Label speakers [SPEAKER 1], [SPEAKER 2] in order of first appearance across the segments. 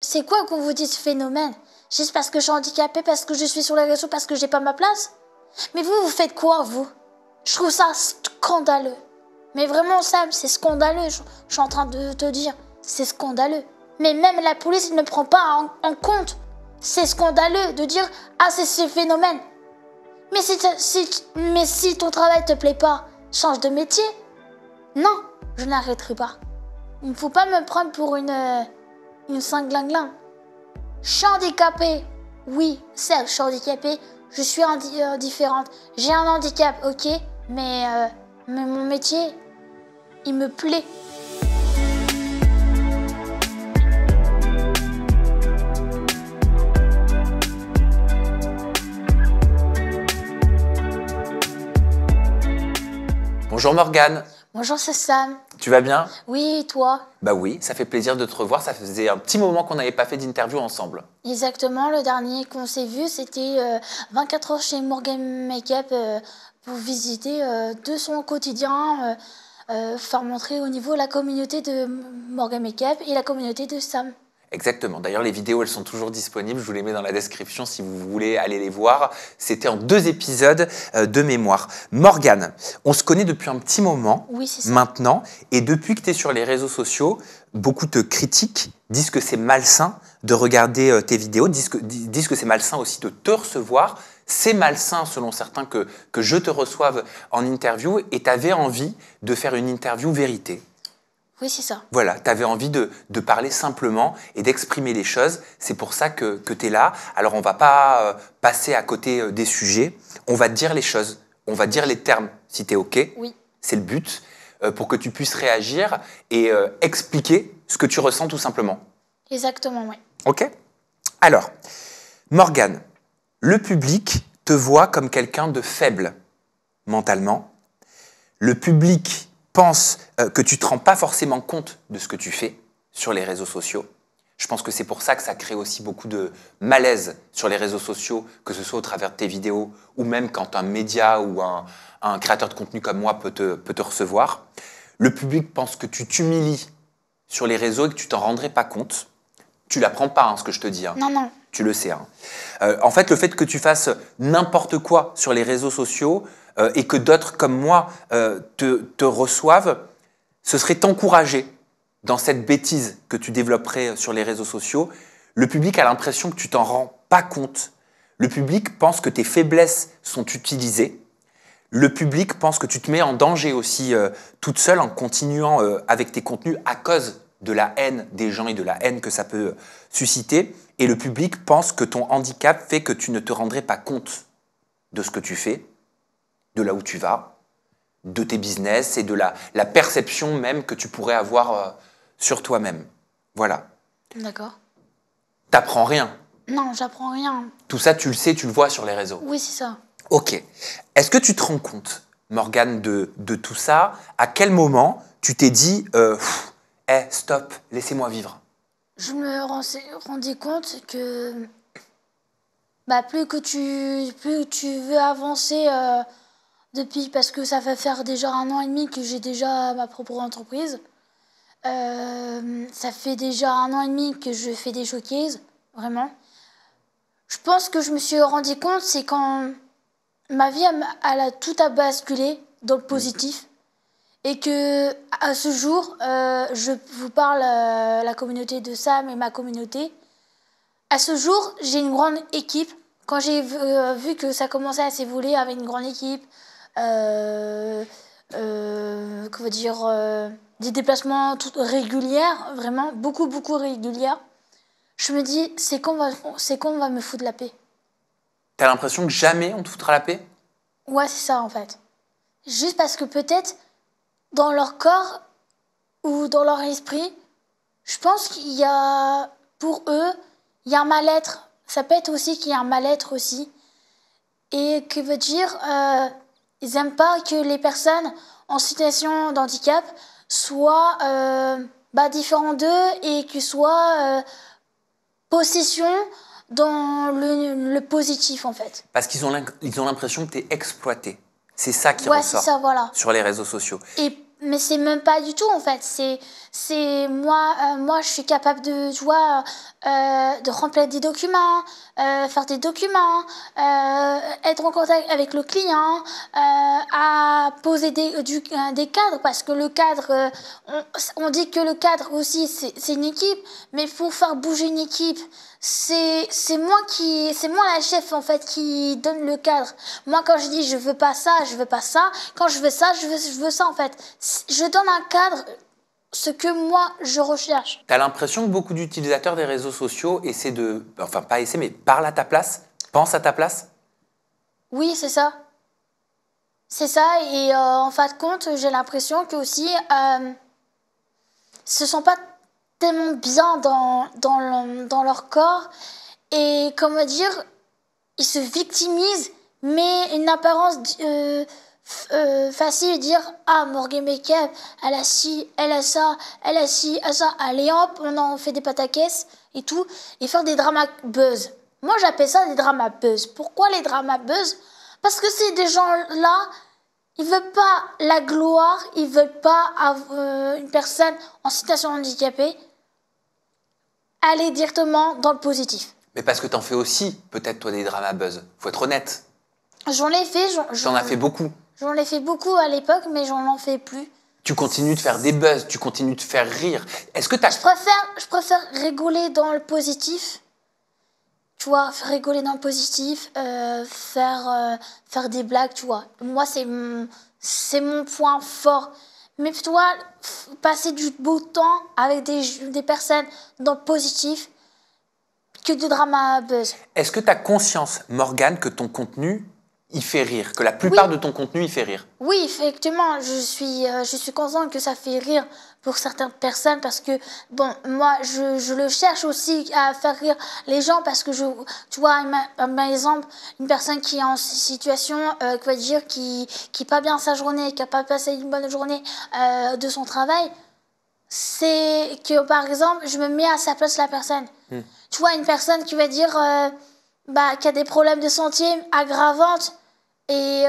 [SPEAKER 1] C'est quoi qu'on vous dit ce phénomène? Juste parce que je suis handicapée, parce que je suis sur les réseaux, parce que j'ai pas ma place? Mais vous faites quoi, vous? Je trouve ça scandaleux. Mais vraiment, Sam, c'est scandaleux. Je suis en train de te dire, c'est scandaleux. Mais même la police ne prend pas en compte. C'est scandaleux de dire, ah, c'est ce phénomène. Mais si ton travail te plaît pas, change de métier. Non, je n'arrêterai pas. Il ne faut pas me prendre pour une cinglingling. Je suis handicapée. Oui, certes, je suis handicapée. Je suis différente. J'ai un handicap, ok. Mais mon métier, il me plaît.
[SPEAKER 2] Bonjour Morgane.
[SPEAKER 1] Bonjour, c'est Sam.
[SPEAKER 2] Tu vas bien?
[SPEAKER 1] Oui, et toi?
[SPEAKER 2] Bah oui, ça fait plaisir de te revoir. Ça faisait un petit moment qu'on n'avait pas fait d'interview ensemble.
[SPEAKER 1] Exactement, le dernier qu'on s'est vu, c'était 24 heures chez Morgan Makeup pour visiter de son quotidien, faire montrer au niveau la communauté de Morgan Makeup et la communauté de Sam.
[SPEAKER 2] Exactement. D'ailleurs, les vidéos, elles sont toujours disponibles. Je vous les mets dans la description si vous voulez aller les voir. C'était en 2 épisodes de mémoire. Morgane, on se connaît depuis un petit moment
[SPEAKER 1] Oui, c'est ça.
[SPEAKER 2] maintenant. Et depuis que tu es sur les réseaux sociaux, beaucoup te critiquent, disent que c'est malsain de regarder tes vidéos, disent que c'est malsain aussi de te recevoir. C'est malsain, selon certains, que je te reçoive en interview. Et tu avais envie de faire une interview vérité.
[SPEAKER 1] Oui, c'est ça.
[SPEAKER 2] Voilà, tu avais envie de parler simplement et d'exprimer les choses. C'est pour ça que tu es là. Alors, on ne va pas passer à côté des sujets. On va te dire les choses. On va dire les termes, si tu es OK.
[SPEAKER 1] Oui.
[SPEAKER 2] C'est le but, pour que tu puisses réagir et expliquer ce que tu ressens tout simplement.
[SPEAKER 1] Exactement, oui.
[SPEAKER 2] OK? Alors, Morgane, le public te voit comme quelqu'un de faible mentalement. Le public pense que tu ne te rends pas forcément compte de ce que tu fais sur les réseaux sociaux. Je pense que c'est pour ça que ça crée aussi beaucoup de malaise sur les réseaux sociaux, que ce soit au travers de tes vidéos ou même quand un média ou un créateur de contenu comme moi peut te recevoir. Le public pense que tu t'humilies sur les réseaux et que tu t'en rendrais pas compte. Tu l'apprends pas, ce que je te dis.
[SPEAKER 1] Non, non.
[SPEAKER 2] Tu le sais. En fait, le fait que tu fasses n'importe quoi sur les réseaux sociaux et que d'autres comme moi te reçoivent, ce serait t'encourager dans cette bêtise que tu développerais sur les réseaux sociaux. Le public a l'impression que tu t'en rends pas compte. Le public pense que tes faiblesses sont utilisées. Le public pense que tu te mets en danger aussi toute seule en continuant avec tes contenus à cause de la haine des gens et de la haine que ça peut susciter. Et le public pense que ton handicap fait que tu ne te rendrais pas compte de ce que tu fais, de là où tu vas, de tes business et de la perception même que tu pourrais avoir sur toi-même. Voilà.
[SPEAKER 1] D'accord.
[SPEAKER 2] T'apprends rien.
[SPEAKER 1] Non, j'apprends rien.
[SPEAKER 2] Tout ça, tu le sais, tu le vois sur les réseaux.
[SPEAKER 1] Oui, c'est ça.
[SPEAKER 2] Ok. Est-ce que tu te rends compte, Morgane, de tout ça? À quel moment tu t'es dit stop, laissez-moi vivre?
[SPEAKER 1] Je me rendais compte que plus tu veux avancer depuis, parce que ça va faire déjà 1 an et demi que j'ai déjà ma propre entreprise. Ça fait déjà 1 an et demi que je fais des showcases, vraiment. Je pense que je me suis rendu compte, c'est quand ma vie elle a tout à basculer dans le positif. Et que à ce jour, je vous parle la communauté de Sam et ma communauté. À ce jour, j'ai une grande équipe. Quand j'ai vu que ça commençait à s'évoluer avec une grande équipe, des déplacements réguliers, vraiment beaucoup réguliers, je me dis c'est quand on va me foutre la paix.
[SPEAKER 2] T'as l'impression que jamais on te foutra la paix?
[SPEAKER 1] Ouais, c'est ça en fait. Juste parce que peut-être dans leur corps ou dans leur esprit, je pense qu'il y a, pour eux, il y a un mal-être. Ça peut être aussi qu'il y a un mal-être aussi. Et que veut dire, ils n'aiment pas que les personnes en situation de handicap soient différentes d'eux et qu'ils soient possession dans le positif en fait.
[SPEAKER 2] Parce qu'ils ont l'impression que tu es exploité. C'est ça qui
[SPEAKER 1] Ouais,
[SPEAKER 2] ressort
[SPEAKER 1] c'est ça, voilà.
[SPEAKER 2] sur les réseaux sociaux.
[SPEAKER 1] Et mais c'est même pas du tout en fait. Moi, je suis capable de, tu vois, de remplir des documents, faire des documents, être en contact avec le client, à poser des cadres, parce que le cadre, on dit que le cadre aussi c'est une équipe, mais pour faire bouger une équipe, c'est moi la chef en fait qui donne le cadre. Moi quand je dis je veux pas ça, je veux pas ça, quand je veux ça, je veux ça en fait. Je donne un cadre, ce que moi je recherche.
[SPEAKER 2] Tu as l'impression que beaucoup d'utilisateurs des réseaux sociaux essaient de, enfin pas essaient, mais parlent à ta place, pensent à ta place?
[SPEAKER 1] Oui, c'est ça. C'est ça, et en fin de compte, j'ai l'impression que aussi, se sont pas tellement bien dans leur corps, et comment dire, ils se victimisent, mais une apparence facile de dire ah, Morgan Makeup, elle a ci, elle a ça, elle a ci, elle a ça, allez hop, on en fait des pataquès et tout, et faire des dramas buzz. Moi j'appelle ça des dramas buzz. Pourquoi les dramas buzz? Parce que c'est des gens là, ils veulent pas la gloire, ils veulent pas une personne en situation handicapée aller directement dans le positif.
[SPEAKER 2] Mais parce que t'en fais aussi, peut-être toi, des dramas buzz. Faut être honnête.
[SPEAKER 1] J'en ai fait.
[SPEAKER 2] T'en as fait beaucoup.
[SPEAKER 1] J'en ai fait beaucoup à l'époque, mais j'en en fais plus.
[SPEAKER 2] Tu continues de faire des buzz, tu continues de faire rire. Est-ce que t'as...
[SPEAKER 1] Je préfère rigoler dans le positif. Tu vois, rigoler dans le positif, faire des blagues, tu vois. Moi, c'est mon point fort. Mais toi, passer du beau temps avec des personnes dans le positif que de drama buzz.
[SPEAKER 2] Est-ce que tu as conscience, Morgane, que ton contenu, il fait rire? Que la plupart de ton contenu, il fait rire?
[SPEAKER 1] Oui, effectivement, je suis consciente que ça fait rire pour certaines personnes parce que, bon, moi, je le cherche aussi à faire rire les gens parce que, tu vois, par exemple, une personne qui est en situation, qui n'est pas bien sa journée, qui n'a pas passé une bonne journée de son travail, c'est que, par exemple, je me mets à sa place la personne. Tu vois, une personne qui va dire, qui a des problèmes de santé aggravantes, et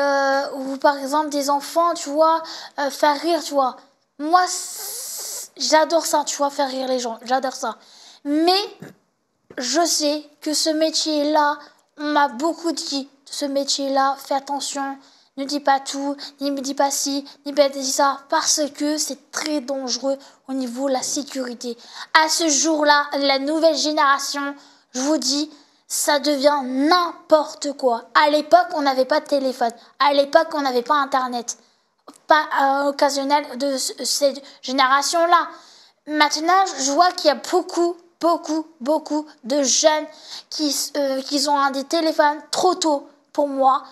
[SPEAKER 1] ou par exemple des enfants, tu vois, faire rire, tu vois. Moi, j'adore ça, tu vois, faire rire les gens, j'adore ça. Mais je sais que ce métier-là, on m'a beaucoup dit, ce métier-là, fais attention, ne dis pas tout, ne me dis pas ci, ne pas dis ça, parce que c'est très dangereux au niveau de la sécurité. À ce jour-là, la nouvelle génération, je vous dis, ça devient n'importe quoi. À l'époque, on n'avait pas de téléphone. À l'époque, on n'avait pas Internet. Pas occasionnel de cette génération-là. Maintenant, je vois qu'il y a beaucoup de jeunes qui ont des téléphones trop tôt pour moi,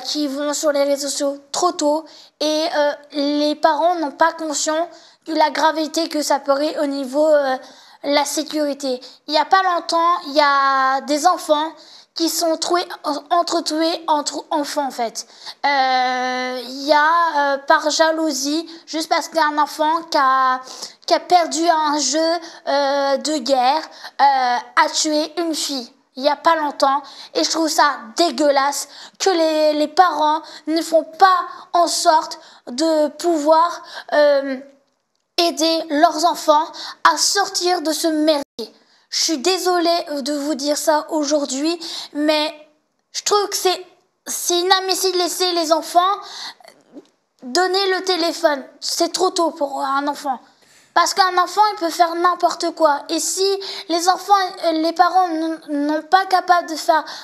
[SPEAKER 1] qui vont sur les réseaux sociaux trop tôt, et les parents n'ont pas conscience de la gravité que ça pourrait au niveau la sécurité. Il n'y a pas longtemps, il y a des enfants qui sont entretués entre enfants en fait. Il y a par jalousie, juste parce qu'il y a un enfant qui a perdu un jeu de guerre, a tué une fille. Il n'y a pas longtemps, et je trouve ça dégueulasse que les parents ne font pas en sorte de pouvoir aider leurs enfants à sortir de ce merdier. Je suis désolée de vous dire ça aujourd'hui, mais je trouve que c'est inadmissible de laisser les enfants donner le téléphone. C'est trop tôt pour un enfant. Parce qu'un enfant, il peut faire n'importe quoi. Et si les parents n'ont pas capable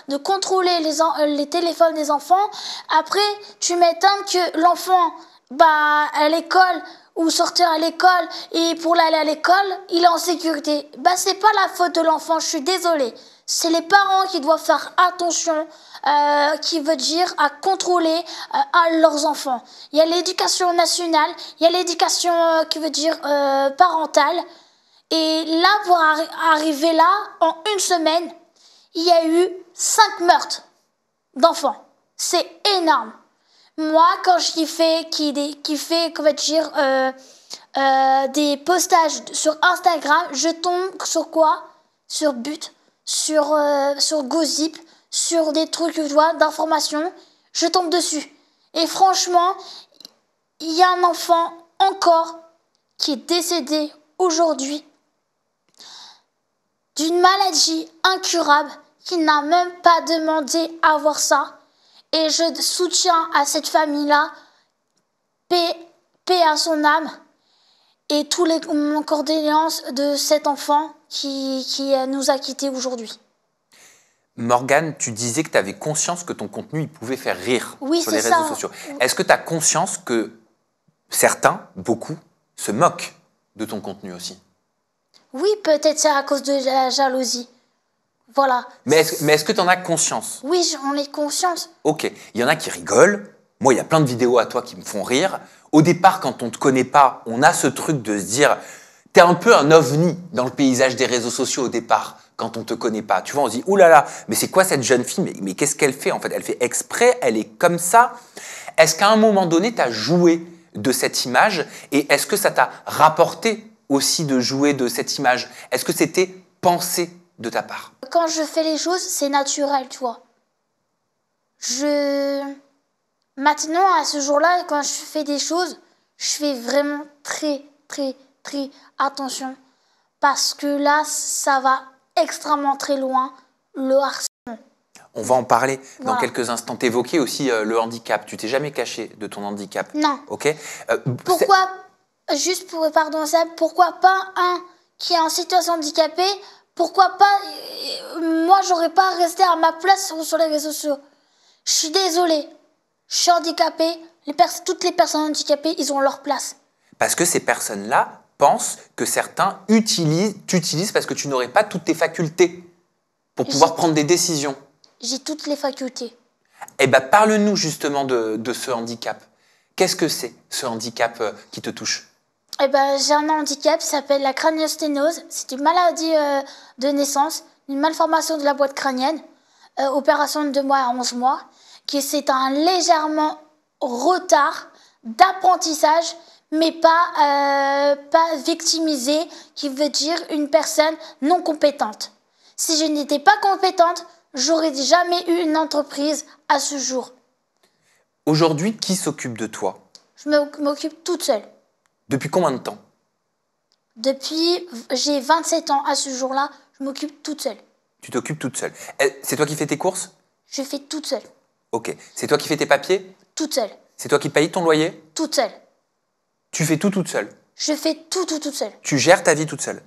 [SPEAKER 1] de contrôler les téléphones des enfants, après, tu m'étonnes que l'enfant, à l'école, ou sortir à l'école, et pour aller à l'école, il est en sécurité. C'est pas la faute de l'enfant, je suis désolée. C'est les parents qui doivent faire attention, qui veut dire à contrôler à leurs enfants. Il y a l'éducation nationale, il y a l'éducation qui veut dire parentale. Et là, pour arriver là, en une semaine, il y a eu 5 meurtres d'enfants. C'est énorme. Moi, quand je fais comment dire, des postages sur Instagram, je tombe sur quoi? Sur But, sur Gossip, sur des trucs, tu vois, d'informations. Je tombe dessus. Et franchement, il y a un enfant encore qui est décédé aujourd'hui d'une maladie incurable, qui n'a même pas demandé à voir ça. Et je soutiens à cette famille-là, paix à son âme, et tous les condoléances de cet enfant qui nous a quittés aujourd'hui.
[SPEAKER 2] Morgane, tu disais que tu avais conscience que ton contenu il pouvait faire rire
[SPEAKER 1] Oui,
[SPEAKER 2] sur les
[SPEAKER 1] c'est
[SPEAKER 2] réseaux
[SPEAKER 1] ça.
[SPEAKER 2] sociaux. Est-ce que tu as conscience que certains, beaucoup, se moquent de ton contenu aussi?
[SPEAKER 1] Oui, peut-être c'est à cause de la jalousie. Voilà.
[SPEAKER 2] Mais est-ce que tu en as conscience?
[SPEAKER 1] Oui, j'en ai conscience.
[SPEAKER 2] Ok, il y en a qui rigolent. Moi, il y a plein de vidéos à toi qui me font rire. Au départ, quand on ne te connaît pas, on a ce truc de se dire, t'es un peu un ovni dans le paysage des réseaux sociaux au départ, quand on ne te connaît pas. Tu vois, on se dit, oulala, mais c'est quoi cette jeune fille? Mais qu'est-ce qu'elle fait en fait? Elle fait exprès, elle est comme ça. Est-ce qu'à un moment donné, tu as joué de cette image? Et est-ce que ça t'a rapporté aussi de jouer de cette image? Est-ce que c'était pensé de ta part?
[SPEAKER 1] Quand je fais les choses, c'est naturel, tu vois. Maintenant, à ce jour-là, quand je fais des choses, je fais vraiment très, très, très attention. Parce que là, ça va extrêmement très loin, le harcèlement.
[SPEAKER 2] On va en parler dans
[SPEAKER 1] Voilà.
[SPEAKER 2] quelques instants. T'évoquais aussi le handicap. Tu t'es jamais caché de ton handicap.
[SPEAKER 1] Non.
[SPEAKER 2] Ok.
[SPEAKER 1] Pourquoi, juste pour, pardon Sam, pourquoi pas un qui est en situation handicapée, pourquoi pas, moi j'aurais pas resté à ma place sur les réseaux sociaux. Je suis désolée, je suis handicapée, toutes les personnes handicapées, ils ont leur place.
[SPEAKER 2] Parce que ces personnes-là pensent que certains t'utilisent parce que tu n'aurais pas toutes tes facultés pour pouvoir prendre des décisions.
[SPEAKER 1] J'ai toutes les facultés.
[SPEAKER 2] Eh bien, parle-nous justement de ce handicap. Qu'est-ce que c'est, ce handicap qui te touche?
[SPEAKER 1] Eh ben, j'ai un handicap qui s'appelle la craniosténose. C'est une maladie de naissance, une malformation de la boîte crânienne, opération de 2 mois à 11 mois, c'est un légèrement retard d'apprentissage, mais pas victimisé, qui veut dire une personne non compétente. Si je n'étais pas compétente, j'aurais jamais eu une entreprise à ce jour.
[SPEAKER 2] Aujourd'hui, qui s'occupe de toi?
[SPEAKER 1] Je m'occupe toute seule.
[SPEAKER 2] Depuis combien de temps?
[SPEAKER 1] Depuis, j'ai 27 ans à ce jour-là, je m'occupe toute seule.
[SPEAKER 2] Tu t'occupes toute seule. C'est toi qui fais tes courses?
[SPEAKER 1] Je fais toute seule.
[SPEAKER 2] Ok. C'est toi qui fais tes papiers?
[SPEAKER 1] Toute seule.
[SPEAKER 2] C'est toi qui payes ton loyer?
[SPEAKER 1] Toute seule.
[SPEAKER 2] Tu fais tout toute seule?
[SPEAKER 1] Je fais tout toute seule.
[SPEAKER 2] Tu gères ta vie toute seule?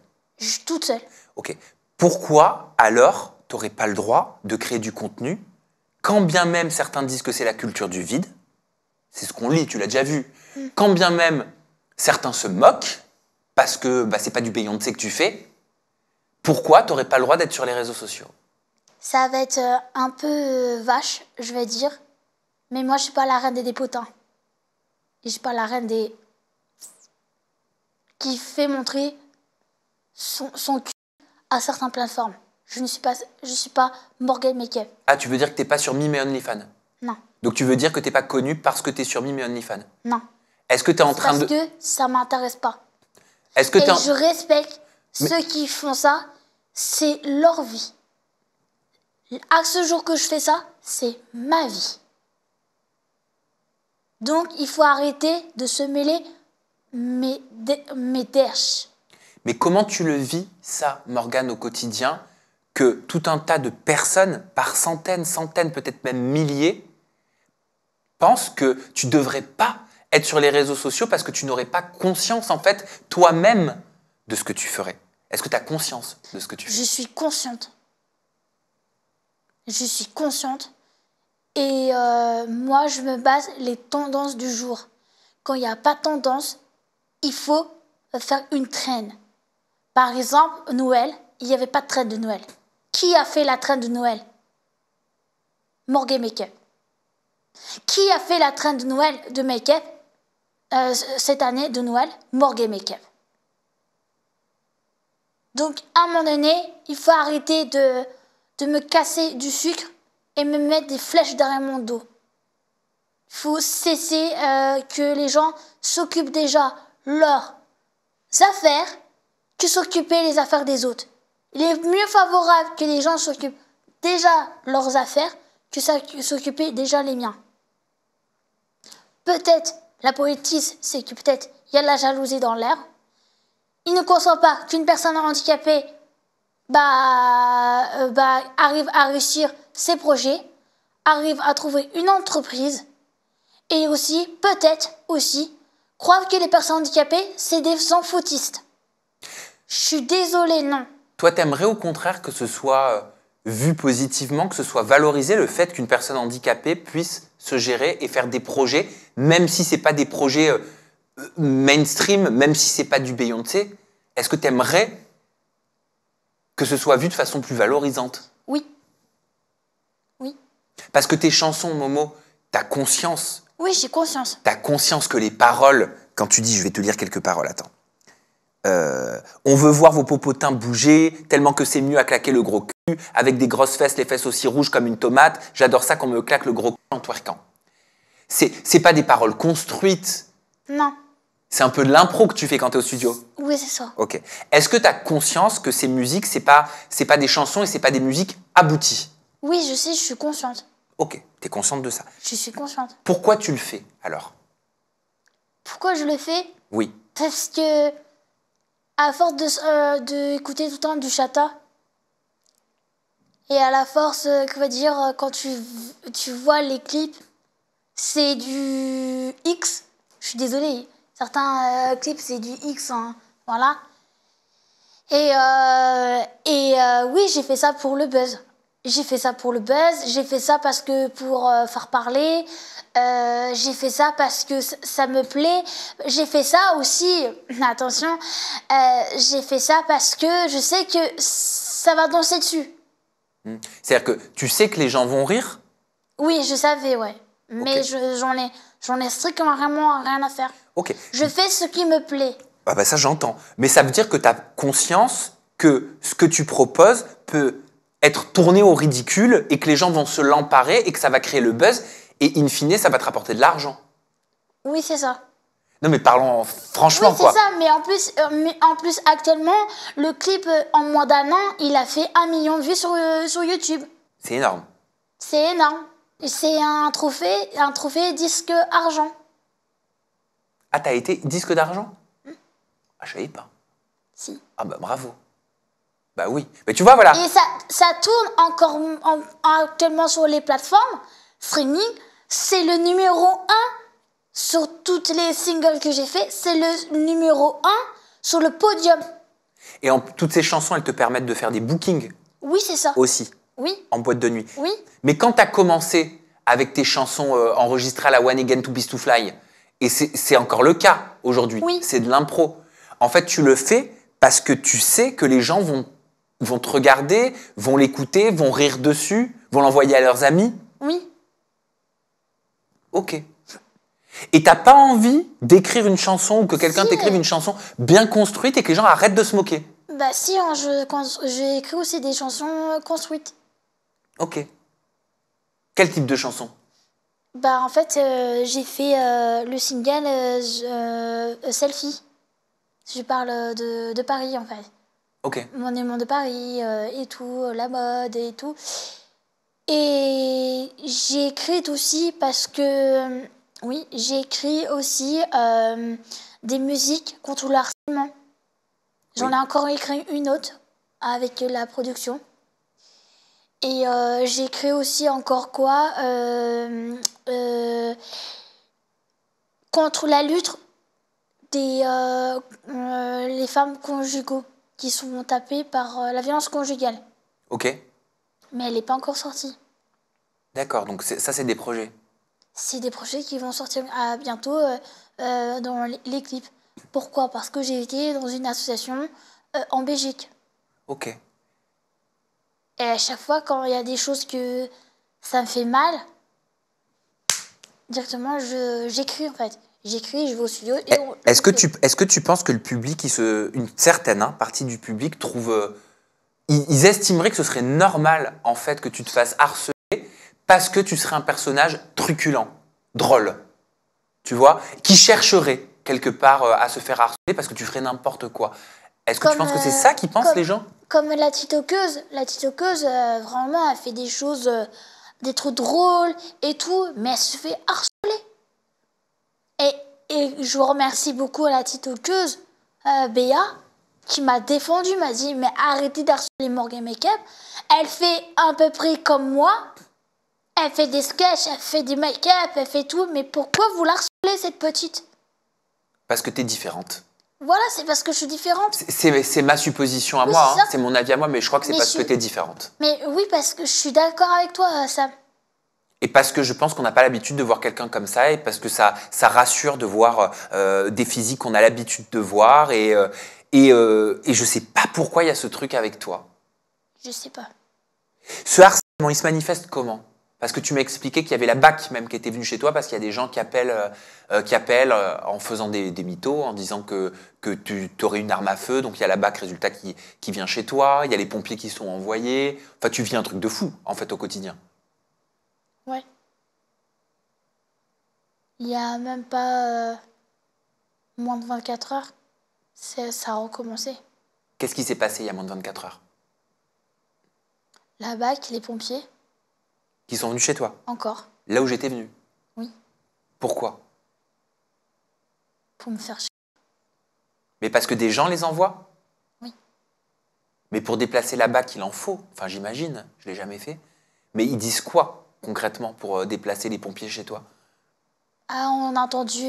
[SPEAKER 1] Toute seule.
[SPEAKER 2] Ok. Pourquoi alors tu n'aurais pas le droit de créer du contenu, quand bien même certains disent que c'est la culture du vide? C'est ce qu'on lit, tu l'as déjà vu. Quand bien même certains se moquent, parce que c'est pas du Beyoncé que tu fais, pourquoi tu n'aurais pas le droit d'être sur les réseaux sociaux?
[SPEAKER 1] Ça va être un peu vache, je vais dire. Mais moi, je suis pas la reine des dépotins. Et je suis pas la reine des... qui fait montrer son cul à certaines plateformes. Je suis pas Morgane Makeup.
[SPEAKER 2] Ah, tu veux dire que t'es pas sur Mime et OnlyFans?
[SPEAKER 1] Non.
[SPEAKER 2] Donc tu veux dire que t'es pas connue parce que t'es sur Mime et OnlyFans?
[SPEAKER 1] Non.
[SPEAKER 2] Est-ce que t'es en train
[SPEAKER 1] Parce
[SPEAKER 2] de...
[SPEAKER 1] que ça m'intéresse pas.
[SPEAKER 2] Est-ce que
[SPEAKER 1] Et
[SPEAKER 2] t'es en...
[SPEAKER 1] je respecte ceux qui font ça, c'est leur vie. À ce jour que je fais ça, c'est ma vie. Donc, il faut arrêter de se mêler mes derches.
[SPEAKER 2] Mais comment tu le vis, ça, Morgane, au quotidien, que tout un tas de personnes, par centaines, peut-être même milliers, pensent que tu ne devrais pas être sur les réseaux sociaux parce que tu n'aurais pas conscience, en fait, toi-même, de ce que tu ferais? Est-ce que tu as conscience de ce que tu fais?
[SPEAKER 1] Je suis consciente. Je suis consciente. Et moi, je me base les tendances du jour. Quand il n'y a pas de tendance, il faut faire une traîne. Par exemple, Noël, il n'y avait pas de traîne de Noël. Qui a fait la traîne de Noël? Morgane Makeup. Qui a fait la traîne de Noël de make-up cette année de Noël? Morgane Makeup. Donc, à un moment donné, il faut arrêter de me casser du sucre et me mettre des flèches derrière mon dos. Il faut cesser que les gens s'occupent déjà leurs affaires que s'occuper les affaires des autres. Il est mieux favorable que les gens s'occupent déjà leurs affaires que s'occuper déjà les miens. Peut-être La politique, c'est que peut-être il y a de la jalousie dans l'air. Il ne conçoit pas qu'une personne handicapée arrive à réussir ses projets, arrive à trouver une entreprise et aussi, peut-être aussi, croire que les personnes handicapées, c'est des enfoutistes. Je suis désolée, non.
[SPEAKER 2] Toi, t'aimerais au contraire que ce soit vu positivement, que ce soit valorisé le fait qu'une personne handicapée puisse se gérer et faire des projets, même si c'est pas des projets mainstream, même si c'est pas du Beyoncé. Est-ce que t'aimerais que ce soit vu de façon plus valorisante?
[SPEAKER 1] Oui. Oui.
[SPEAKER 2] Parce que tes chansons, Momo, t'as conscience.
[SPEAKER 1] Oui, j'ai conscience.
[SPEAKER 2] T'as conscience que les paroles, quand tu dis, je vais te lire quelques paroles, attends. On veut voir vos popotins bouger, tellement que c'est mieux à claquer le gros cul, avec des grosses fesses, les fesses aussi rouges comme une tomate. J'adore ça qu'on me claque le gros cul en twerkant. C'est pas des paroles construites.
[SPEAKER 1] Non.
[SPEAKER 2] C'est un peu de l'impro que tu fais quand t'es au studio.
[SPEAKER 1] Oui, c'est ça.
[SPEAKER 2] Ok. Est-ce que t'as conscience que ces musiques, c'est pas des chansons et c'est pas des musiques abouties?
[SPEAKER 1] Oui, je sais, je suis consciente.
[SPEAKER 2] Ok, t'es consciente de ça.
[SPEAKER 1] Je suis consciente.
[SPEAKER 2] Pourquoi tu le fais alors?
[SPEAKER 1] Pourquoi je le fais?
[SPEAKER 2] Oui.
[SPEAKER 1] Parce que, à force de écouter tout le temps du chata, et à la force, quand tu vois les clips, c'est du X. Je suis désolée, certains clips, c'est du X, hein, voilà. Oui, j'ai fait ça pour le buzz. J'ai fait ça pour le buzz, j'ai fait ça parce que pour faire parler, j'ai fait ça parce que ça me plaît, j'ai fait ça aussi, attention, j'ai fait ça parce que je sais que ça va danser dessus.
[SPEAKER 2] C'est-à-dire que tu sais que les gens vont rire?
[SPEAKER 1] Oui, je savais, ouais. Mais
[SPEAKER 2] Ok.
[SPEAKER 1] j'en ai strictement vraiment rien à faire.
[SPEAKER 2] Ok.
[SPEAKER 1] Je fais ce qui me plaît.
[SPEAKER 2] Ah bah ça j'entends. Mais ça veut dire que tu as conscience que ce que tu proposes peut être tourné au ridicule et que les gens vont se l'emparer et que ça va créer le buzz et in fine ça va te rapporter de l'argent.
[SPEAKER 1] Oui, c'est ça.
[SPEAKER 2] Non mais parlons franchement
[SPEAKER 1] Oui, c'est
[SPEAKER 2] quoi.
[SPEAKER 1] ça, mais en plus, actuellement, le clip, en moins d'un an, il a fait 1 million de vues sur YouTube.
[SPEAKER 2] C'est énorme.
[SPEAKER 1] C'est énorme. Et c'est un trophée disque argent.
[SPEAKER 2] Ah t'as été disque d'argent? Ah je savais pas.
[SPEAKER 1] Si.
[SPEAKER 2] Ah bah bravo. Bah oui. Mais tu vois voilà.
[SPEAKER 1] Et ça tourne encore actuellement sur les plateformes streaming. C'est le numéro 1 sur toutes les singles que j'ai fait. C'est le numéro 1 sur le podium.
[SPEAKER 2] Et toutes ces chansons elles te permettent de faire des bookings
[SPEAKER 1] Oui, c'est ça.
[SPEAKER 2] aussi
[SPEAKER 1] Oui,
[SPEAKER 2] en boîte de nuit.
[SPEAKER 1] oui.
[SPEAKER 2] Mais quand tu as commencé avec tes chansons enregistrées à la One Again to Beast to Fly, et c'est encore le cas aujourd'hui,
[SPEAKER 1] Oui.
[SPEAKER 2] c'est de l'impro. En fait, tu le fais parce que tu sais que les gens vont te regarder, vont l'écouter, vont rire dessus, vont l'envoyer à leurs amis.
[SPEAKER 1] Oui.
[SPEAKER 2] Ok. Et t'as pas envie d'écrire une chanson ou que quelqu'un
[SPEAKER 1] Si.
[SPEAKER 2] t'écrive une chanson bien construite et que les gens arrêtent de se moquer.
[SPEAKER 1] Bah si, hein, j'ai écrit aussi des chansons construites.
[SPEAKER 2] Ok. Quel type de chanson?
[SPEAKER 1] Bah en fait, j'ai fait le single Selfie. Je parle de Paris en fait.
[SPEAKER 2] Ok.
[SPEAKER 1] Mon aimant de Paris et tout, la mode et tout. Et j'ai écrit aussi parce que, oui, j'ai écrit aussi des musiques contre le harcèlement. J'en
[SPEAKER 2] Oui.
[SPEAKER 1] ai encore écrit une autre avec la production. Et j'ai écrit aussi encore quoi contre la lutte des les femmes conjugaux qui sont tapées par la violence conjugale.
[SPEAKER 2] Ok.
[SPEAKER 1] Mais elle n'est pas encore sortie.
[SPEAKER 2] D'accord. Donc ça, c'est des projets.
[SPEAKER 1] C'est des projets qui vont sortir à bientôt dans les clips. Pourquoi? Parce que j'ai été dans une association en Belgique.
[SPEAKER 2] Ok.
[SPEAKER 1] Et à chaque fois, quand il y a des choses que ça me fait mal, directement, j'écris en fait. J'écris, je vais au studio et
[SPEAKER 2] Est-ce que tu penses que le public, une certaine partie du public trouve, ils estimeraient que ce serait normal en fait que tu te fasses harceler parce que tu serais un personnage truculent, drôle, tu vois, qui chercherait quelque part à se faire harceler parce que tu ferais n'importe quoi. Est-ce que tu penses que c'est ça qu'ils pensent les gens?
[SPEAKER 1] Comme la TikTokeuse. La TikTokeuse, vraiment, elle fait des choses, des trucs drôles et tout, mais elle se fait harceler. Et Et je remercie beaucoup la TikTokeuse Béa qui m'a défendu, m'a dit mais arrêtez d'harceler Morgan Make-up. Elle fait à peu près comme moi. Elle fait des sketchs, elle fait du make-up, elle fait tout. Mais pourquoi vous l'harcelez cette petite?
[SPEAKER 2] Parce que t'es différente.
[SPEAKER 1] Voilà, c'est parce que je suis différente.
[SPEAKER 2] C'est ma supposition à
[SPEAKER 1] Oui,
[SPEAKER 2] moi,
[SPEAKER 1] c'est
[SPEAKER 2] hein.
[SPEAKER 1] ça.
[SPEAKER 2] C'est mon avis à moi, mais je crois que c'est
[SPEAKER 1] Mais
[SPEAKER 2] parce
[SPEAKER 1] je
[SPEAKER 2] que
[SPEAKER 1] suis-
[SPEAKER 2] t'es différente.
[SPEAKER 1] Mais oui, parce que je suis d'accord avec toi, Sam.
[SPEAKER 2] Et parce que je pense qu'on n'a pas l'habitude de voir quelqu'un comme ça, et parce que ça rassure de voir des physiques qu'on a l'habitude de voir, et je sais pas pourquoi il y a ce truc avec toi.
[SPEAKER 1] Je sais pas.
[SPEAKER 2] Ce harcèlement, il se manifeste comment? Parce que tu m'as expliqué qu'il y avait la BAC même qui était venue chez toi, parce qu'il y a des gens qui appellent en faisant des mythos, en disant que tu aurais une arme à feu, donc il y a la BAC, résultat, qui vient chez toi, il y a les pompiers qui sont envoyés. Enfin, tu vis un truc de fou, en fait, au quotidien.
[SPEAKER 1] Ouais. Il y a même pas moins de 24 heures. Ça a recommencé.
[SPEAKER 2] Qu'est-ce qui s'est passé il y a moins de 24 heures?
[SPEAKER 1] La BAC, les pompiers,
[SPEAKER 2] Qui sont venus chez toi,
[SPEAKER 1] encore.
[SPEAKER 2] là où j'étais venu.
[SPEAKER 1] Oui.
[SPEAKER 2] Pourquoi?
[SPEAKER 1] Pour me faire chier.
[SPEAKER 2] Mais parce que des gens les envoient?
[SPEAKER 1] Oui.
[SPEAKER 2] Mais pour déplacer la BAC, il en faut. Enfin, j'imagine, je ne l'ai jamais fait. Mais ils disent quoi, concrètement, pour déplacer les pompiers chez toi?
[SPEAKER 1] Ah, on a entendu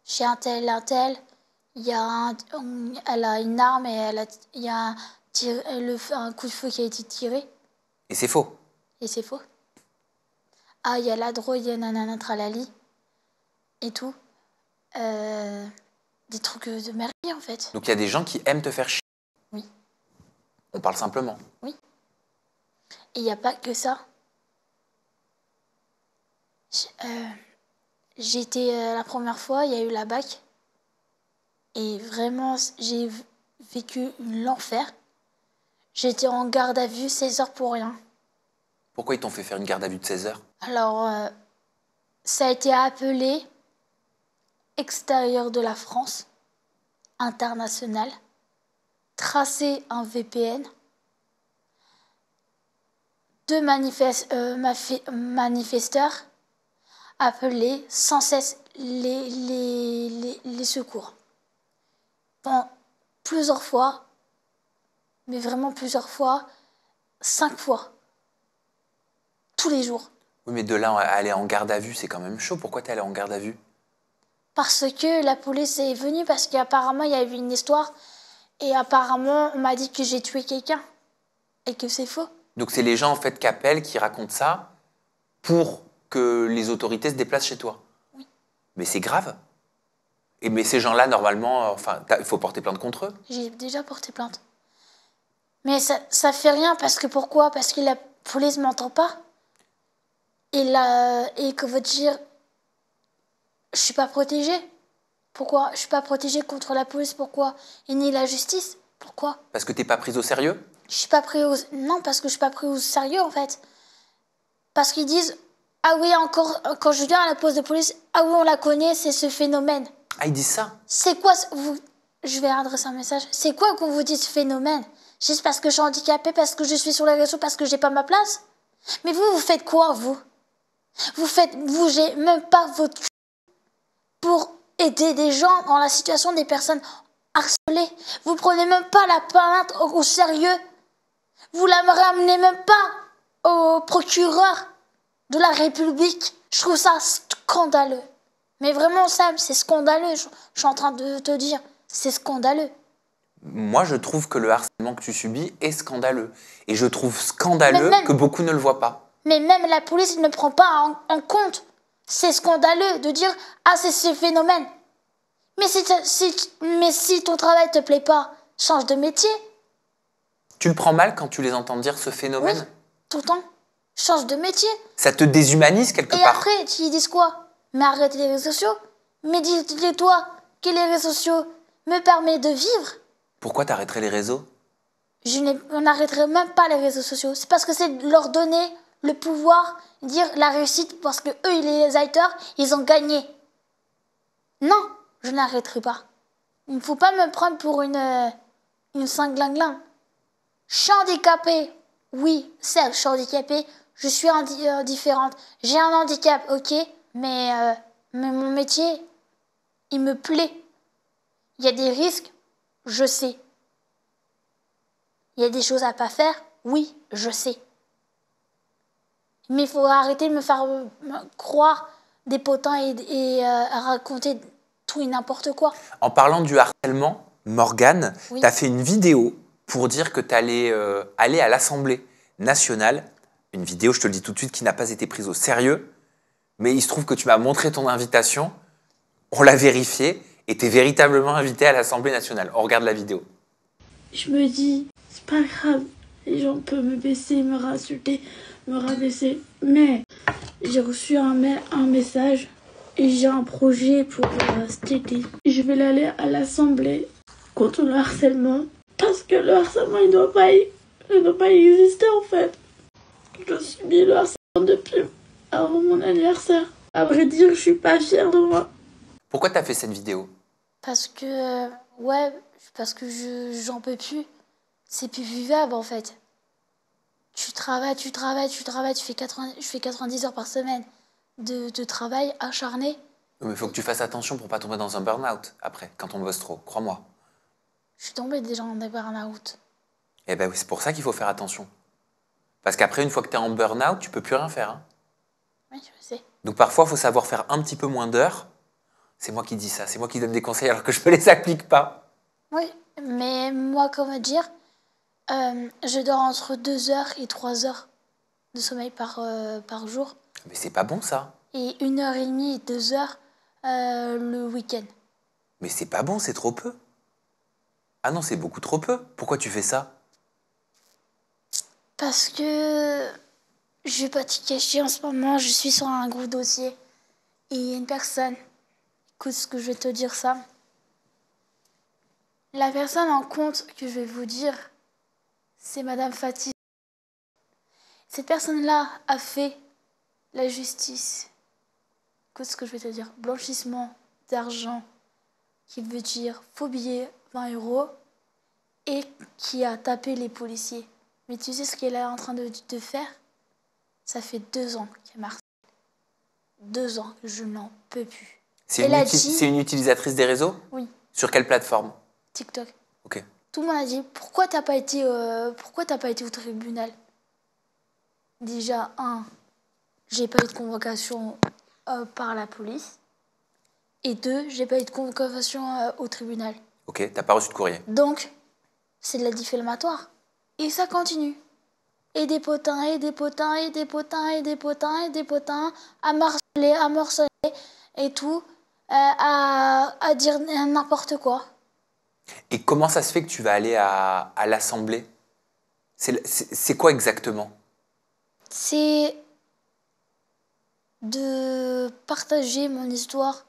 [SPEAKER 1] chez un tel, il y a elle a une arme et il y a un coup de feu qui a été tiré.
[SPEAKER 2] Et c'est faux.
[SPEAKER 1] Et c'est faux. Ah, il y a la drogue, il y a nanana tralali. Et tout. Des trucs de merde, en fait.
[SPEAKER 2] Donc il y a des gens qui aiment te faire chier.
[SPEAKER 1] Oui.
[SPEAKER 2] On parle simplement.
[SPEAKER 1] Oui. Et il n'y a pas que ça. J'ai été la première fois, il y a eu la BAC. Et vraiment, j'ai vécu l'enfer. J'étais en garde à vue 16 heures pour rien.
[SPEAKER 2] Pourquoi ils t'ont fait faire une garde à vue de 16 heures?
[SPEAKER 1] Alors, ça a été appelé extérieur de la France, international, tracer un VPN, deux manifesteurs appeler sans cesse les secours. Pendant plusieurs fois, mais vraiment plusieurs fois, 5 fois, tous les jours.
[SPEAKER 2] Oui, mais de là à aller en garde à vue, c'est quand même chaud. Pourquoi t'es allé en garde à vue?
[SPEAKER 1] Parce que la police est venue, parce qu'apparemment il y a eu une histoire, et apparemment on m'a dit que j'ai tué quelqu'un, et que c'est faux.
[SPEAKER 2] Donc c'est les gens en fait qui appellent, qui racontent ça pour que les autorités se déplacent chez toi.
[SPEAKER 1] Oui.
[SPEAKER 2] Mais c'est grave. Mais ces gens-là, normalement, enfin, il faut porter plainte contre eux.
[SPEAKER 1] J'ai déjà porté plainte. Mais ça fait rien, parce que pourquoi? Parce que la police m'entend pas. Et que veut dire, je suis pas protégée. Pourquoi? Je suis pas protégée contre la police, pourquoi? Et ni la justice, pourquoi?
[SPEAKER 2] Parce que t'es pas prise au sérieux?
[SPEAKER 1] Je suis pas pris au... Non, parce que je suis pas pris au sérieux, en fait. Parce qu'ils disent, ah oui, encore, quand je viens à la poste de police, ah oui, on la connaît, c'est ce phénomène.
[SPEAKER 2] Ah, ils disent ça?
[SPEAKER 1] C'est quoi, vous... Je vais adresser un message. C'est quoi qu'on vous dit ce phénomène? Juste parce que je suis handicapée, parce que je suis sur les réseaux, parce que j'ai pas ma place? Mais vous faites quoi, vous? Vous, j'ai même pas votre pour aider des gens dans la situation des personnes harcelées. Vous prenez même pas la plainte au sérieux. Vous la ramenez même pas au procureur de la République. Je trouve ça scandaleux. Mais vraiment, Sam, c'est scandaleux. Je suis en train de te dire, c'est scandaleux.
[SPEAKER 2] Moi, je trouve que le harcèlement que tu subis est scandaleux. Et je trouve scandaleux que beaucoup ne le voient pas.
[SPEAKER 1] Mais même la police ne prend pas en compte. C'est scandaleux de dire « Ah, c'est ce phénomène ». Mais si ton travail te plaît pas, change de métier.
[SPEAKER 2] Tu le prends mal quand tu les entends dire ce phénomène?
[SPEAKER 1] Oui, tout le temps. Change de métier.
[SPEAKER 2] Ça te déshumanise quelque
[SPEAKER 1] Et
[SPEAKER 2] part.
[SPEAKER 1] après, ils disent quoi? Mais arrête les réseaux sociaux. Mais dis-toi que les réseaux sociaux me permettent de vivre.
[SPEAKER 2] Pourquoi t'arrêterais les réseaux?
[SPEAKER 1] On n'arrêterait même pas les réseaux sociaux. C'est parce que c'est leur donner le pouvoir, dire la réussite, parce que eux, les haters, ils ont gagné. Non, je n'arrêterai pas. Il ne faut pas me prendre pour une cinglingling. Je suis handicapée. Oui, certes, je suis handicapée. Je suis différente. J'ai un handicap, ok, mais mon métier, il me plaît. Il y a des risques, je sais. Il y a des choses à pas faire, oui, je sais. Mais il faut arrêter de me faire croire des potins et raconter tout et n'importe quoi.
[SPEAKER 2] En parlant du harcèlement, Morgane,
[SPEAKER 1] Oui.
[SPEAKER 2] tu as fait une vidéo pour dire que tu allais aller à l'Assemblée nationale. Une vidéo, je te le dis tout de suite, qui n'a pas été prise au sérieux. Mais il se trouve que tu m'as montré ton invitation, on l'a vérifié, et tu es véritablement invité à l'Assemblée nationale. On regarde la vidéo.
[SPEAKER 3] Je me dis, c'est pas grave, les gens peuvent me baisser, me insulter, me rabaisser. Mais j'ai reçu un message et j'ai un projet pour cet été. Je vais aller à l'Assemblée contre le harcèlement. Parce que le harcèlement, il doit pas exister en fait. Je subis le harcèlement depuis avant mon anniversaire. À vrai dire, je suis pas fière de moi.
[SPEAKER 2] Pourquoi tu as fait cette vidéo?
[SPEAKER 1] Parce que, parce que j'en peux plus. C'est plus vivable en fait. Tu travailles, tu fais 90 heures par semaine de travail acharné.
[SPEAKER 2] Mais il faut que tu fasses attention pour pas tomber dans un burn-out après, quand on bosse trop, crois-moi.
[SPEAKER 1] Je suis tombée déjà en burn-out.
[SPEAKER 2] Eh ben oui, c'est pour ça qu'il faut faire attention. Parce qu'après, une fois que tu es en burn-out, tu peux plus rien faire. Hein.
[SPEAKER 1] Oui, je sais.
[SPEAKER 2] Donc parfois, il faut savoir faire un petit peu moins d'heures. C'est moi qui dis ça, c'est moi qui donne des conseils alors que je ne les applique pas.
[SPEAKER 1] Oui, mais moi, comment dire, je dors entre 2 heures et 3 heures de sommeil par jour.
[SPEAKER 2] Mais c'est pas bon ça.
[SPEAKER 1] Et 1h30 et 2 heures le week-end.
[SPEAKER 2] Mais c'est pas bon, c'est trop peu. Ah non, c'est beaucoup trop peu. Pourquoi tu fais ça?
[SPEAKER 1] Parce que je vais pas te cacher, en ce moment, je suis sur un gros dossier. Et il y a une personne, écoute ce que je vais te dire ça. La personne en compte que je vais vous dire, c'est Madame Fatih. Cette personne-là a fait la justice. Écoute ce que je vais te dire. Blanchissement d'argent, qui veut dire faux billets, 20 euros, et qui a tapé les policiers. Mais tu sais ce qu'elle est en train de faire? Ça fait 2 ans qu'elle marche. 2 ans que je n'en peux plus.
[SPEAKER 2] C'est une utilisatrice des réseaux?
[SPEAKER 1] Oui.
[SPEAKER 2] Sur quelle plateforme?
[SPEAKER 1] TikTok.
[SPEAKER 2] Ok.
[SPEAKER 1] Tout le monde a dit pourquoi t'as pas été au tribunal? Déjà, j'ai pas eu de convocation par la police. Et 2, j'ai pas eu de convocation au tribunal.
[SPEAKER 2] Ok, t'as pas reçu de courrier.
[SPEAKER 1] Donc, c'est de la diffamatoire. Et ça continue. Et des potins, et des potins, et des potins, et des potins, et des potins, à morceler, et tout, à dire n'importe quoi.
[SPEAKER 2] Et comment ça se fait que tu vas aller à l'Assemblée? C'est quoi exactement?
[SPEAKER 1] C'est de partager mon histoire,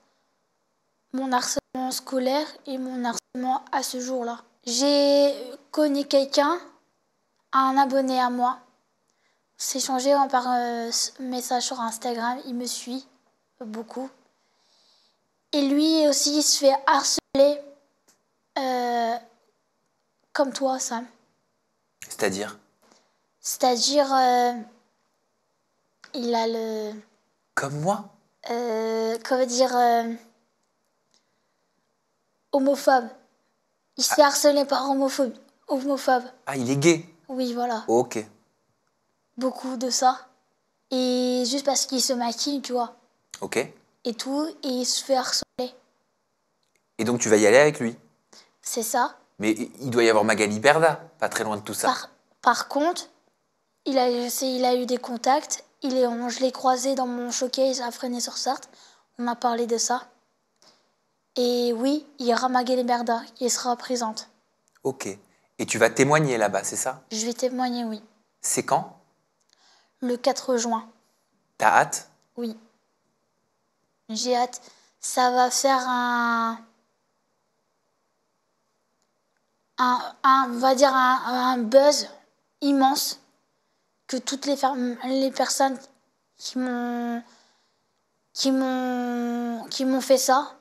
[SPEAKER 1] mon harcèlement scolaire et mon harcèlement à ce jour-là. J'ai connu quelqu'un, un abonné à moi. C'est échangé par message sur Instagram, il me suit beaucoup. Et lui aussi, il se fait harceler comme toi, Sam.
[SPEAKER 2] C'est-à-dire?
[SPEAKER 1] C'est-à-dire, il a le...
[SPEAKER 2] Comme moi?
[SPEAKER 1] comment dire... homophobe. Il se fait harceler par homophobe.
[SPEAKER 2] Ah, il est gay?
[SPEAKER 1] Oui, voilà.
[SPEAKER 2] Ok.
[SPEAKER 1] Beaucoup de ça. Et juste parce qu'il se maquille, tu vois.
[SPEAKER 2] Ok.
[SPEAKER 1] Et tout, et il se fait harceler.
[SPEAKER 2] Et donc tu vas y aller avec lui?
[SPEAKER 1] C'est ça.
[SPEAKER 2] Mais il doit y avoir Magali Berda, pas très loin de tout ça.
[SPEAKER 1] Par contre, il a eu des contacts. Je l'ai croisé dans mon showcase à Fresnay-sur-Sarthe. On a parlé de ça. Et oui, il y aura Magali Berda qui sera présente.
[SPEAKER 2] Ok. Et tu vas témoigner là-bas, c'est ça?
[SPEAKER 1] Je vais témoigner, oui.
[SPEAKER 2] C'est quand?
[SPEAKER 1] Le 4 juin.
[SPEAKER 2] T'as hâte?
[SPEAKER 1] Oui. J'ai hâte. Ça va faire on va dire un buzz immense que toutes les personnes qui m'ont fait ça.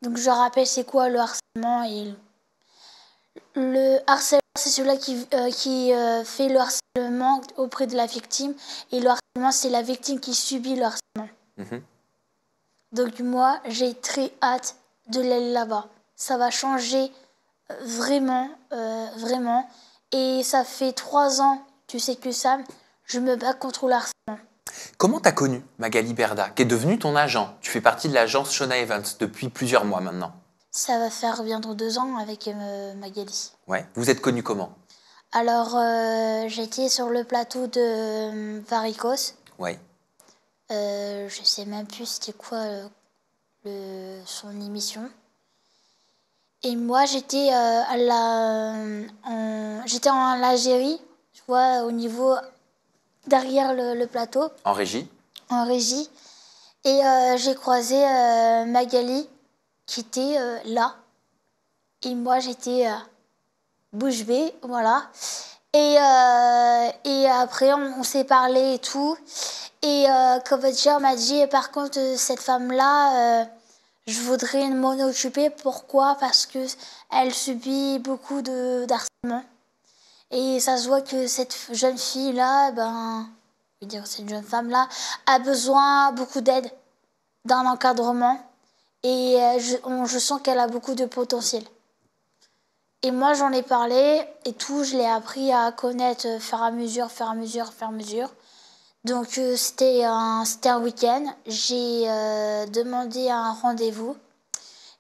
[SPEAKER 1] Donc je rappelle c'est quoi le harcèlement et le harcèlement c'est celui-là qui fait le harcèlement auprès de la victime et le harcèlement c'est la victime qui subit le harcèlement.
[SPEAKER 2] Mhm.
[SPEAKER 1] Donc moi, j'ai très hâte de l'aller là-bas. Ça va changer vraiment, vraiment. Et ça fait 3 ans, tu sais que Sam, je me bats contre l'harcèlement.
[SPEAKER 2] Comment t'as connu Magali Berda, qui est devenue ton agent? Tu fais partie de l'agence Shona Evans depuis plusieurs mois maintenant.
[SPEAKER 1] Ça va faire bientôt 2 ans avec Magali.
[SPEAKER 2] Ouais. Vous êtes connus comment?
[SPEAKER 1] Alors, j'étais sur le plateau de Varicos.
[SPEAKER 2] Ouais.
[SPEAKER 1] Je sais même plus c'était quoi son émission. Et moi, j'étais j'étais en Algérie, tu vois, au niveau derrière le plateau,
[SPEAKER 2] En régie?
[SPEAKER 1] en régie. Et j'ai croisé Magali qui était là. Et moi, j'étais bouche bée, voilà. Et après, on s'est parlé et tout. Et Covacha m'a dit, par contre, cette femme-là, je voudrais m'en occuper. Pourquoi? Parce que elle subit beaucoup d'harcèlement. Et ça se voit que cette jeune fille-là, je veux dire, cette jeune femme-là, a besoin beaucoup d'aide, d'un encadrement. Et je sens qu'elle a beaucoup de potentiel. Et moi, j'en ai parlé et tout, je l'ai appris à connaître au fur et à mesure. Donc, c'était un week-end. J'ai demandé un rendez-vous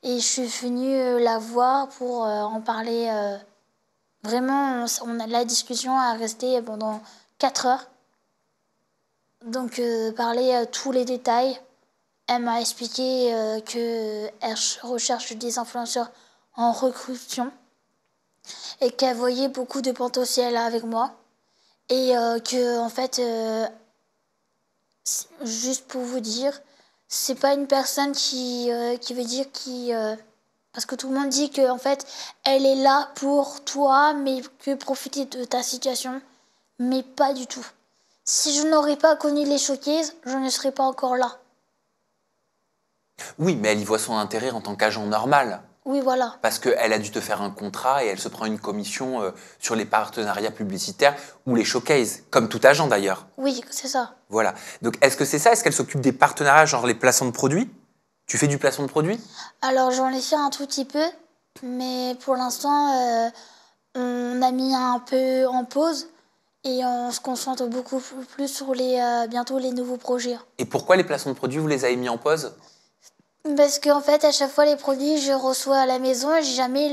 [SPEAKER 1] et je suis venue la voir pour en parler. Vraiment, la discussion a resté pendant 4 heures. Donc, parler tous les détails. Elle m'a expliqué qu'elle recherche des influenceurs en recrutement et qu'elle voyait beaucoup de potentiel avec moi. Et que, en fait, juste pour vous dire, c'est pas une personne qui veut dire parce que tout le monde dit que en fait, elle est là pour toi, mais que profiter de ta situation, mais pas du tout. Si je n'aurais pas connu les showcases, je ne serais pas encore là.
[SPEAKER 2] Oui, mais elle y voit son intérêt en tant qu'agent normal.
[SPEAKER 1] Oui, voilà.
[SPEAKER 2] Parce qu'elle a dû te faire un contrat et elle se prend une commission sur les partenariats publicitaires ou les showcases, comme tout agent d'ailleurs.
[SPEAKER 1] Oui, c'est ça.
[SPEAKER 2] Voilà. Donc est-ce que c'est ça? Est-ce qu'elle s'occupe des partenariats, genre les placements de produits? Tu fais du placement de produits?
[SPEAKER 1] Alors j'en ai fait un tout petit peu, mais pour l'instant, on a mis un peu en pause et on se concentre beaucoup plus sur bientôt les nouveaux projets.
[SPEAKER 2] Et pourquoi les placements de produits, vous les avez mis en pause?
[SPEAKER 1] Parce qu'en fait, à chaque fois, les produits, je reçois à la maison et j'ai jamais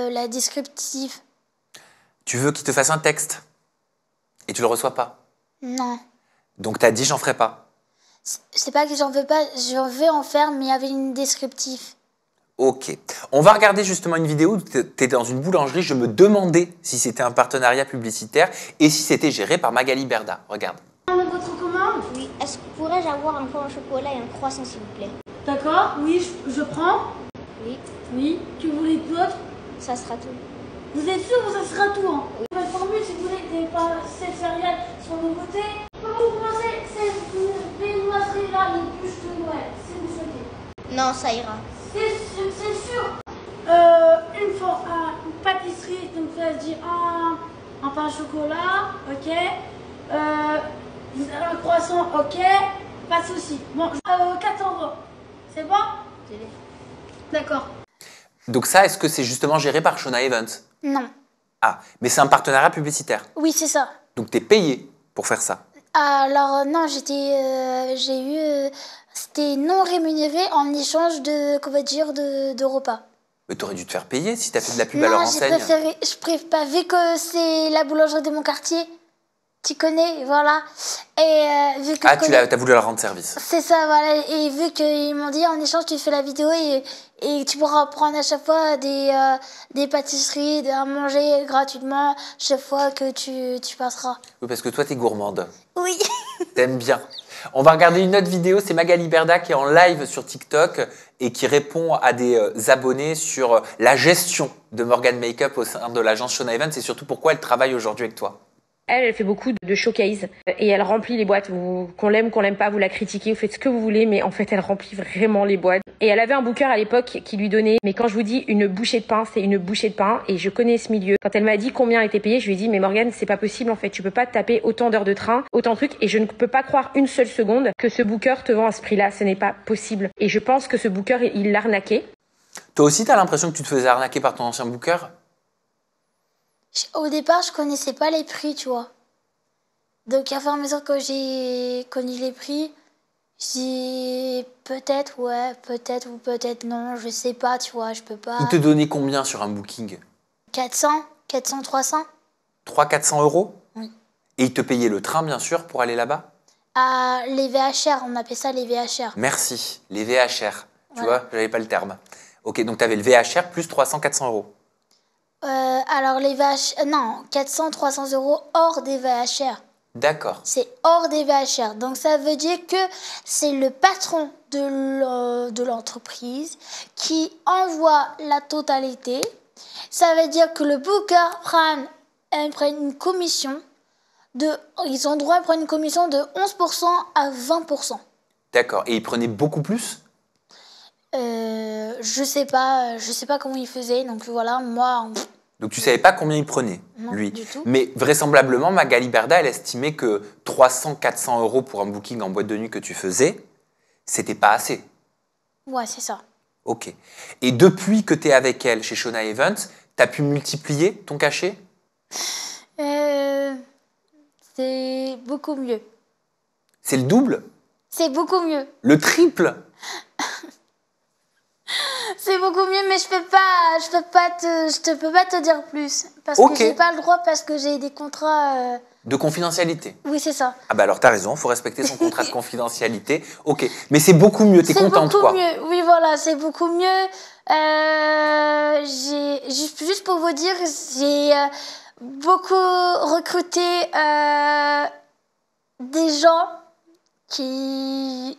[SPEAKER 1] la descriptive.
[SPEAKER 2] Tu veux qu'il te fasse un texte et tu le reçois pas.
[SPEAKER 1] Non.
[SPEAKER 2] Donc t'as dit j'en ferai pas.
[SPEAKER 1] C'est pas que j'en veux pas, j'en veux en faire, mais avec une descriptive.
[SPEAKER 2] Ok. On va regarder justement une vidéo où tu es dans une boulangerie. Je me demandais si c'était un partenariat publicitaire et si c'était géré par Magali Berda. Regarde.
[SPEAKER 3] Votre commande?
[SPEAKER 4] Oui, est-ce que pourrais-je avoir un pain au chocolat et un croissant s'il vous plaît?
[SPEAKER 3] D'accord, oui, je prends.
[SPEAKER 4] Oui,
[SPEAKER 3] Oui, que vous voulez d'autre?
[SPEAKER 4] ça sera tout.
[SPEAKER 3] Vous êtes sûr que ça sera tout, hein? Votre formule, si vous voulez des passes céréales sur le côté. Comment vous commencez? C'est viennoiseries là, les bûches de Noël, si vous souhaitez.
[SPEAKER 4] Non, ça ira.
[SPEAKER 3] C'est sûr. Une pâtisserie, donc ça veut dire un pain au chocolat, ok. Vous avez un croissant, ok. Pas de souci. Bon, 14 €. C'est bon? D'accord.
[SPEAKER 2] Donc ça, est-ce que c'est justement géré par Shona Evans?
[SPEAKER 1] Non.
[SPEAKER 2] Ah, mais c'est un partenariat publicitaire.
[SPEAKER 1] Oui, c'est ça.
[SPEAKER 2] Donc t'es payé pour faire ça.
[SPEAKER 1] Alors non, c'était non rémunéré en échange de repas.
[SPEAKER 2] Mais t'aurais dû te faire payer si t'as fait de la pub à leur
[SPEAKER 1] Non, j'ai
[SPEAKER 2] enseigne.
[SPEAKER 1] préféré, vu que c'est la boulangerie de mon quartier, tu connais, voilà. Et vu que
[SPEAKER 2] Ah, t'as voulu leur rendre service.
[SPEAKER 1] c'est ça, voilà. Et vu qu'ils m'ont dit en échange, tu fais la vidéo et tu pourras prendre à chaque fois des pâtisseries, à manger gratuitement chaque fois que tu passeras.
[SPEAKER 2] Oui, parce que toi, t'es gourmande.
[SPEAKER 1] Oui.
[SPEAKER 2] T'aimes bien. On va regarder une autre vidéo, c'est Magali Berda qui est en live sur TikTok et qui répond à des abonnés sur la gestion de Morgan Makeup au sein de l'agence Shona Evans et surtout pourquoi elle travaille aujourd'hui avec toi.
[SPEAKER 5] Elle fait beaucoup de showcase et elle remplit les boîtes. Qu'on l'aime, qu'on l'aime pas, vous la critiquez, vous faites ce que vous voulez, mais en fait, elle remplit vraiment les boîtes. Et elle avait un booker à l'époque qui lui donnait, mais quand je vous dis une bouchée de pain, c'est une bouchée de pain. Et je connais ce milieu. Quand elle m'a dit combien était payé, je lui ai dit, mais Morgane, c'est pas possible en fait. Tu peux pas te taper autant d'heures de train, autant de trucs. Et je ne peux pas croire une seule seconde que ce booker te vend à ce prix-là. Ce n'est pas possible. Et je pense que ce booker, il l'arnaquait.
[SPEAKER 2] Toi aussi, t'as l'impression que tu te faisais arnaquer par ton ancien booker?
[SPEAKER 1] Au départ, je connaissais pas les prix, tu vois. Donc, à fur et à mesure que j'ai connu les prix, j'ai peut-être, ouais, peut-être ou peut-être non, je sais pas, tu vois, je peux pas.
[SPEAKER 2] Il te donnait combien sur un booking?
[SPEAKER 1] 400, 300.
[SPEAKER 2] 300-400 euros?
[SPEAKER 1] Oui.
[SPEAKER 2] Et il te payait le train, bien sûr, pour aller là-bas?
[SPEAKER 1] Ah, les VHR, on appelle ça les VHR.
[SPEAKER 2] Merci, les VHR. Tu
[SPEAKER 1] Voilà.
[SPEAKER 2] vois, j'avais pas le terme. Ok, donc tu avais le VHR plus 300-400 euros.
[SPEAKER 1] Alors, les VHR, non, 400, 300 euros hors des VHR.
[SPEAKER 2] D'accord.
[SPEAKER 1] C'est hors des VHR. Donc, ça veut dire que c'est le patron de l'entreprise qui envoie la totalité. Ça veut dire que le booker prend une commission ils ont droit à prendre une commission de 11% à 20%.
[SPEAKER 2] D'accord. Et il prenait beaucoup plus?
[SPEAKER 1] Je sais pas comment il faisait. Donc, voilà, moi...
[SPEAKER 2] Donc tu savais pas combien il prenait,
[SPEAKER 1] Non,
[SPEAKER 2] lui.
[SPEAKER 1] du tout.
[SPEAKER 2] Mais vraisemblablement, Magali Berda, elle estimait que 300-400 euros pour un booking en boîte de nuit que tu faisais, c'était pas assez.
[SPEAKER 1] Ouais, c'est ça.
[SPEAKER 2] Ok. Et depuis que tu es avec elle chez Shona Evans, tu as pu multiplier ton cachet?
[SPEAKER 1] C'est beaucoup mieux.
[SPEAKER 2] C'est le double?
[SPEAKER 1] C'est beaucoup mieux.
[SPEAKER 2] Le triple?
[SPEAKER 1] C'est beaucoup mieux, mais je peux pas te dire plus. Parce
[SPEAKER 2] Ok.
[SPEAKER 1] que j'ai pas le droit, parce que j'ai des contrats...
[SPEAKER 2] De confidentialité?
[SPEAKER 1] Oui, c'est ça.
[SPEAKER 2] Ah bah alors t'as raison, faut respecter son contrat de confidentialité. Ok, mais c'est beaucoup mieux, t'es contente
[SPEAKER 1] C'est beaucoup
[SPEAKER 2] quoi?
[SPEAKER 1] mieux, oui voilà, c'est beaucoup mieux. Juste pour vous dire, j'ai beaucoup recruté des gens qui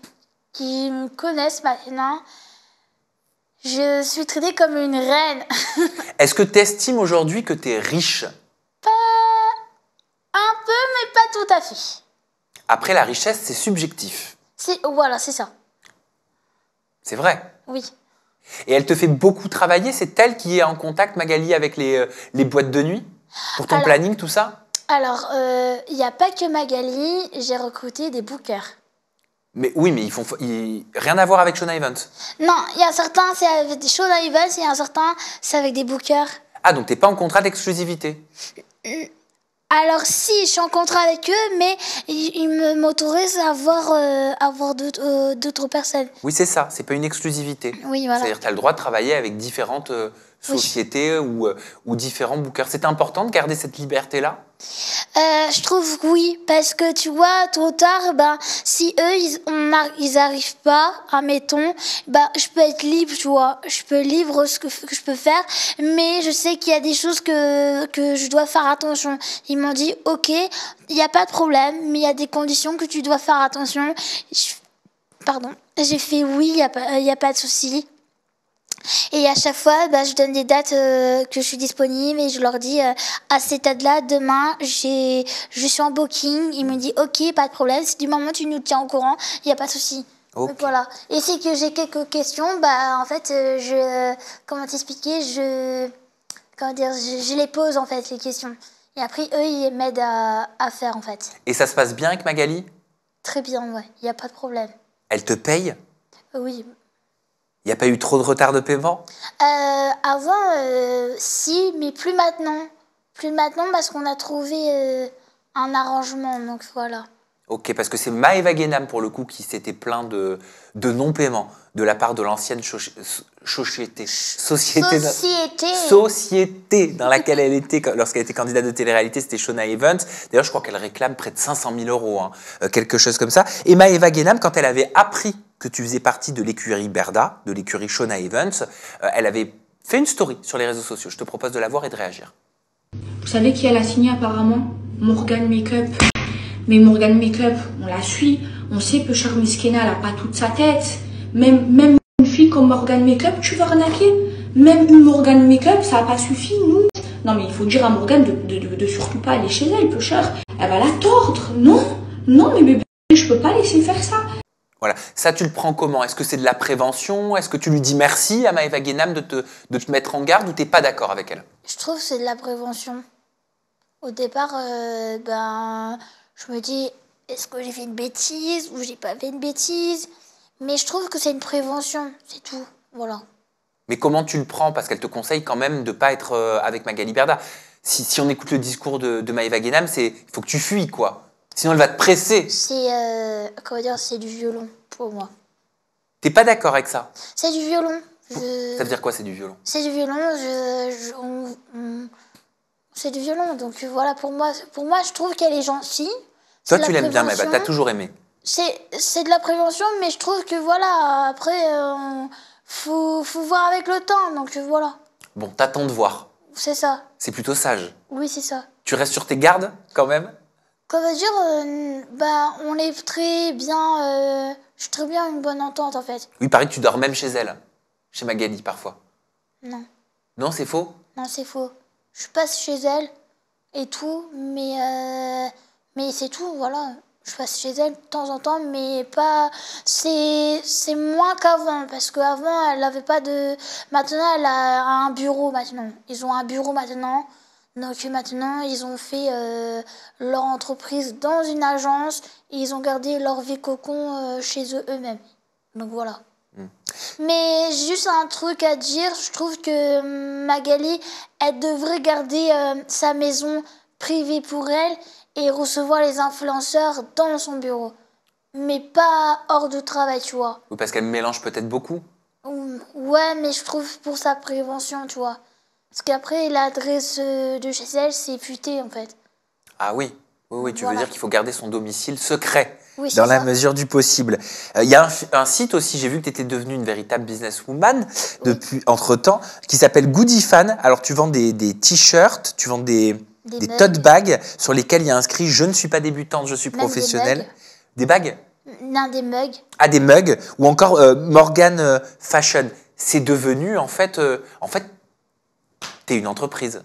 [SPEAKER 1] me connaissent maintenant. Je suis traitée comme une reine.
[SPEAKER 2] Est-ce que tu estimes aujourd'hui que tu es riche?
[SPEAKER 1] Un peu, mais pas tout à fait.
[SPEAKER 2] Après, la richesse, c'est subjectif.
[SPEAKER 1] Voilà, c'est ça.
[SPEAKER 2] C'est vrai.
[SPEAKER 1] Oui.
[SPEAKER 2] Et elle te fait beaucoup travailler? C'est elle qui est en contact, Magali, avec les boîtes de nuit? Pour ton planning, tout ça?
[SPEAKER 1] Alors, il n'y a pas que Magali, j'ai recruté des bookers.
[SPEAKER 2] Mais oui, mais rien à voir avec Shona Evans.
[SPEAKER 1] Non, il y a certains, c'est avec des Shona Evans, il y a certains, c'est avec des bookers.
[SPEAKER 2] Ah, donc t'es pas en contrat d'exclusivité?
[SPEAKER 1] Alors si, je suis en contrat avec eux, mais ils m'autorisent à avoir d'autres personnes.
[SPEAKER 2] Oui, c'est ça, c'est pas une exclusivité.
[SPEAKER 1] Oui, voilà.
[SPEAKER 2] C'est-à-dire que tu as le droit de travailler avec différentes sociétés ou différents bookers. C'est important de garder cette liberté-là?
[SPEAKER 1] Je trouve que oui, parce que tu vois, tôt ou tard, si eux, ils arrivent pas, admettons, je peux être libre, tu vois. Je peux libre ce que je peux faire, mais je sais qu'il y a des choses que je dois faire attention. Ils m'ont dit, ok, il n'y a pas de problème, mais il y a des conditions que tu dois faire attention. Pardon. J'ai fait oui, il y a pas de souci. Et à chaque fois, je donne des dates que je suis disponible et je leur dis à cette date-là, demain, je suis en booking. Ils me disent ok, pas de problème. Si du moment tu nous tiens au courant, il n'y a pas de souci.
[SPEAKER 2] Okay.
[SPEAKER 1] Donc voilà. Et si que j'ai quelques questions, en fait, comment t'expliquer, je les pose en fait les questions. Et après, eux, ils m'aident à faire en fait.
[SPEAKER 2] Et ça se passe bien avec Magali?
[SPEAKER 1] Très bien, ouais. Il n'y a pas de problème.
[SPEAKER 2] Elle te paye?
[SPEAKER 1] Oui.
[SPEAKER 2] Il n'y a pas eu trop de retard de paiement?
[SPEAKER 1] Avant, si, mais plus maintenant. Plus maintenant parce qu'on a trouvé un arrangement, donc voilà.
[SPEAKER 2] Ok, parce que c'est Maëva Guénam, pour le coup, qui s'était plaint de non-paiement de la part de l'ancienne société dans laquelle elle était lorsqu'elle était candidate de télé-réalité, c'était Shona Evans. D'ailleurs, je crois qu'elle réclame près de 500 000 euros, quelque chose comme ça. Et Maëva Guénam, quand elle avait appris que tu faisais partie de l'écurie Berda, de l'écurie Shona Evans, elle avait fait une story sur les réseaux sociaux. Je te propose de la voir et de réagir.
[SPEAKER 3] Vous savez qui elle a signé apparemment? Morgane Makeup. Mais Morgane Makeup, on la suit, on sait que Char Miskena, elle n'a pas toute sa tête. Même une fille comme Morgane Makeup, tu vas arnaquer. Même une Morgane Makeup, ça n'a pas suffi. Nous, Non, mais il faut dire à Morgane de surtout pas aller chez elle, peu cher. Elle va la tordre. Non, non, mais bébé, je peux pas laisser faire ça.
[SPEAKER 2] Voilà. Ça, tu le prends comment? Est-ce que c'est de la prévention? Est-ce que tu lui dis merci à Maëva Guénam de te mettre en garde ou t'es pas d'accord avec elle?
[SPEAKER 1] Je trouve que c'est de la prévention. Au départ, je me dis, est-ce que j'ai fait une bêtise ou j'ai pas fait une bêtise? Mais je trouve que c'est une prévention, c'est tout. Voilà.
[SPEAKER 2] Mais comment tu le prends? Parce qu'elle te conseille quand même de pas être avec Magali Berda. Si on écoute le discours de Maëva Guénam, il faut que tu fuis, quoi. Sinon, elle va te presser.
[SPEAKER 1] C'est, comment dire, c'est du violon pour moi.
[SPEAKER 2] T'es pas d'accord avec ça?
[SPEAKER 1] C'est du violon.
[SPEAKER 2] Ça veut dire quoi, c'est du violon?
[SPEAKER 1] C'est du violon, c'est du violon. Donc voilà, pour moi, je trouve qu'elle est gentille.
[SPEAKER 2] Toi, tu l'aimes bien, Maëva, t'as toujours aimé.
[SPEAKER 1] C'est de la prévention, mais je trouve que voilà, après, faut voir avec le temps. Donc voilà.
[SPEAKER 2] Bon, t'attends de voir.
[SPEAKER 1] C'est ça.
[SPEAKER 2] C'est plutôt sage.
[SPEAKER 1] Oui, c'est ça.
[SPEAKER 2] Tu restes sur tes gardes, quand même?
[SPEAKER 1] Comment dire, on est très bien, je suis très bien une bonne entente en fait.
[SPEAKER 2] Oui, pareil, tu dors même chez elle. Chez Magali, parfois.
[SPEAKER 1] Non,
[SPEAKER 2] Non, c'est faux?
[SPEAKER 1] non, c'est faux. Je passe chez elle et tout, mais c'est tout, voilà. Je passe chez elle de temps en temps, mais pas. C'est moins qu'avant, parce qu'avant, elle n'avait pas de. Maintenant, elle a un bureau maintenant. Ils ont un bureau maintenant. Donc maintenant, ils ont fait leur entreprise dans une agence et ils ont gardé leur vie cocon chez eux-mêmes. Donc voilà. Mais juste un truc à dire, je trouve que Magali, elle devrait garder sa maison privée pour elle et recevoir les influenceurs dans son bureau. Mais pas hors de travail, tu vois.
[SPEAKER 2] Oui, parce qu'elle mélange peut-être beaucoup.
[SPEAKER 1] Ouais, mais je trouve pour sa prévention, tu vois. Parce qu'après, l'adresse de chez elle, c'est fuité, en fait.
[SPEAKER 2] Ah oui, oui, tu veux
[SPEAKER 1] Voilà.
[SPEAKER 2] dire qu'il faut garder son domicile secret,
[SPEAKER 1] Oui, c'est
[SPEAKER 2] dans la
[SPEAKER 1] ça.
[SPEAKER 2] mesure du possible. Il y a un site aussi, j'ai vu que tu étais devenue une véritable businesswoman depuis, entre-temps, qui s'appelle Goodifan. Alors, tu vends des t-shirts, tu vends des
[SPEAKER 1] mugs.
[SPEAKER 2] tote bags sur lesquels il y a inscrit « Je ne suis pas débutante, je suis
[SPEAKER 1] Même
[SPEAKER 2] professionnelle ».
[SPEAKER 1] des
[SPEAKER 2] Des bagues?
[SPEAKER 1] Non, des mugs.
[SPEAKER 2] Ah, des mugs, ou encore Morgan Fashion. C'est devenu, en fait, t'es une entreprise.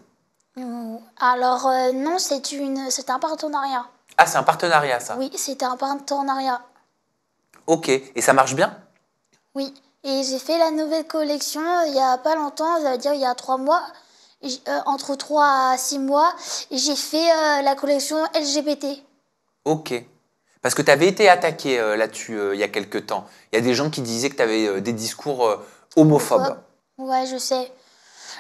[SPEAKER 1] Alors, non, c'est un partenariat.
[SPEAKER 2] Ah, c'est un partenariat, ça?
[SPEAKER 1] Oui, c'était un partenariat.
[SPEAKER 2] Ok, et ça marche bien?
[SPEAKER 1] Oui, et j'ai fait la nouvelle collection il y a pas longtemps, ça veut dire il y a 3 mois, entre 3 à 6 mois, et j'ai fait la collection LGBT.
[SPEAKER 2] Ok. Parce que tu avais été attaqué là-dessus il y a quelques temps. Il y a des gens qui disaient que tu avais des discours homophobes.
[SPEAKER 1] Ouais, je sais.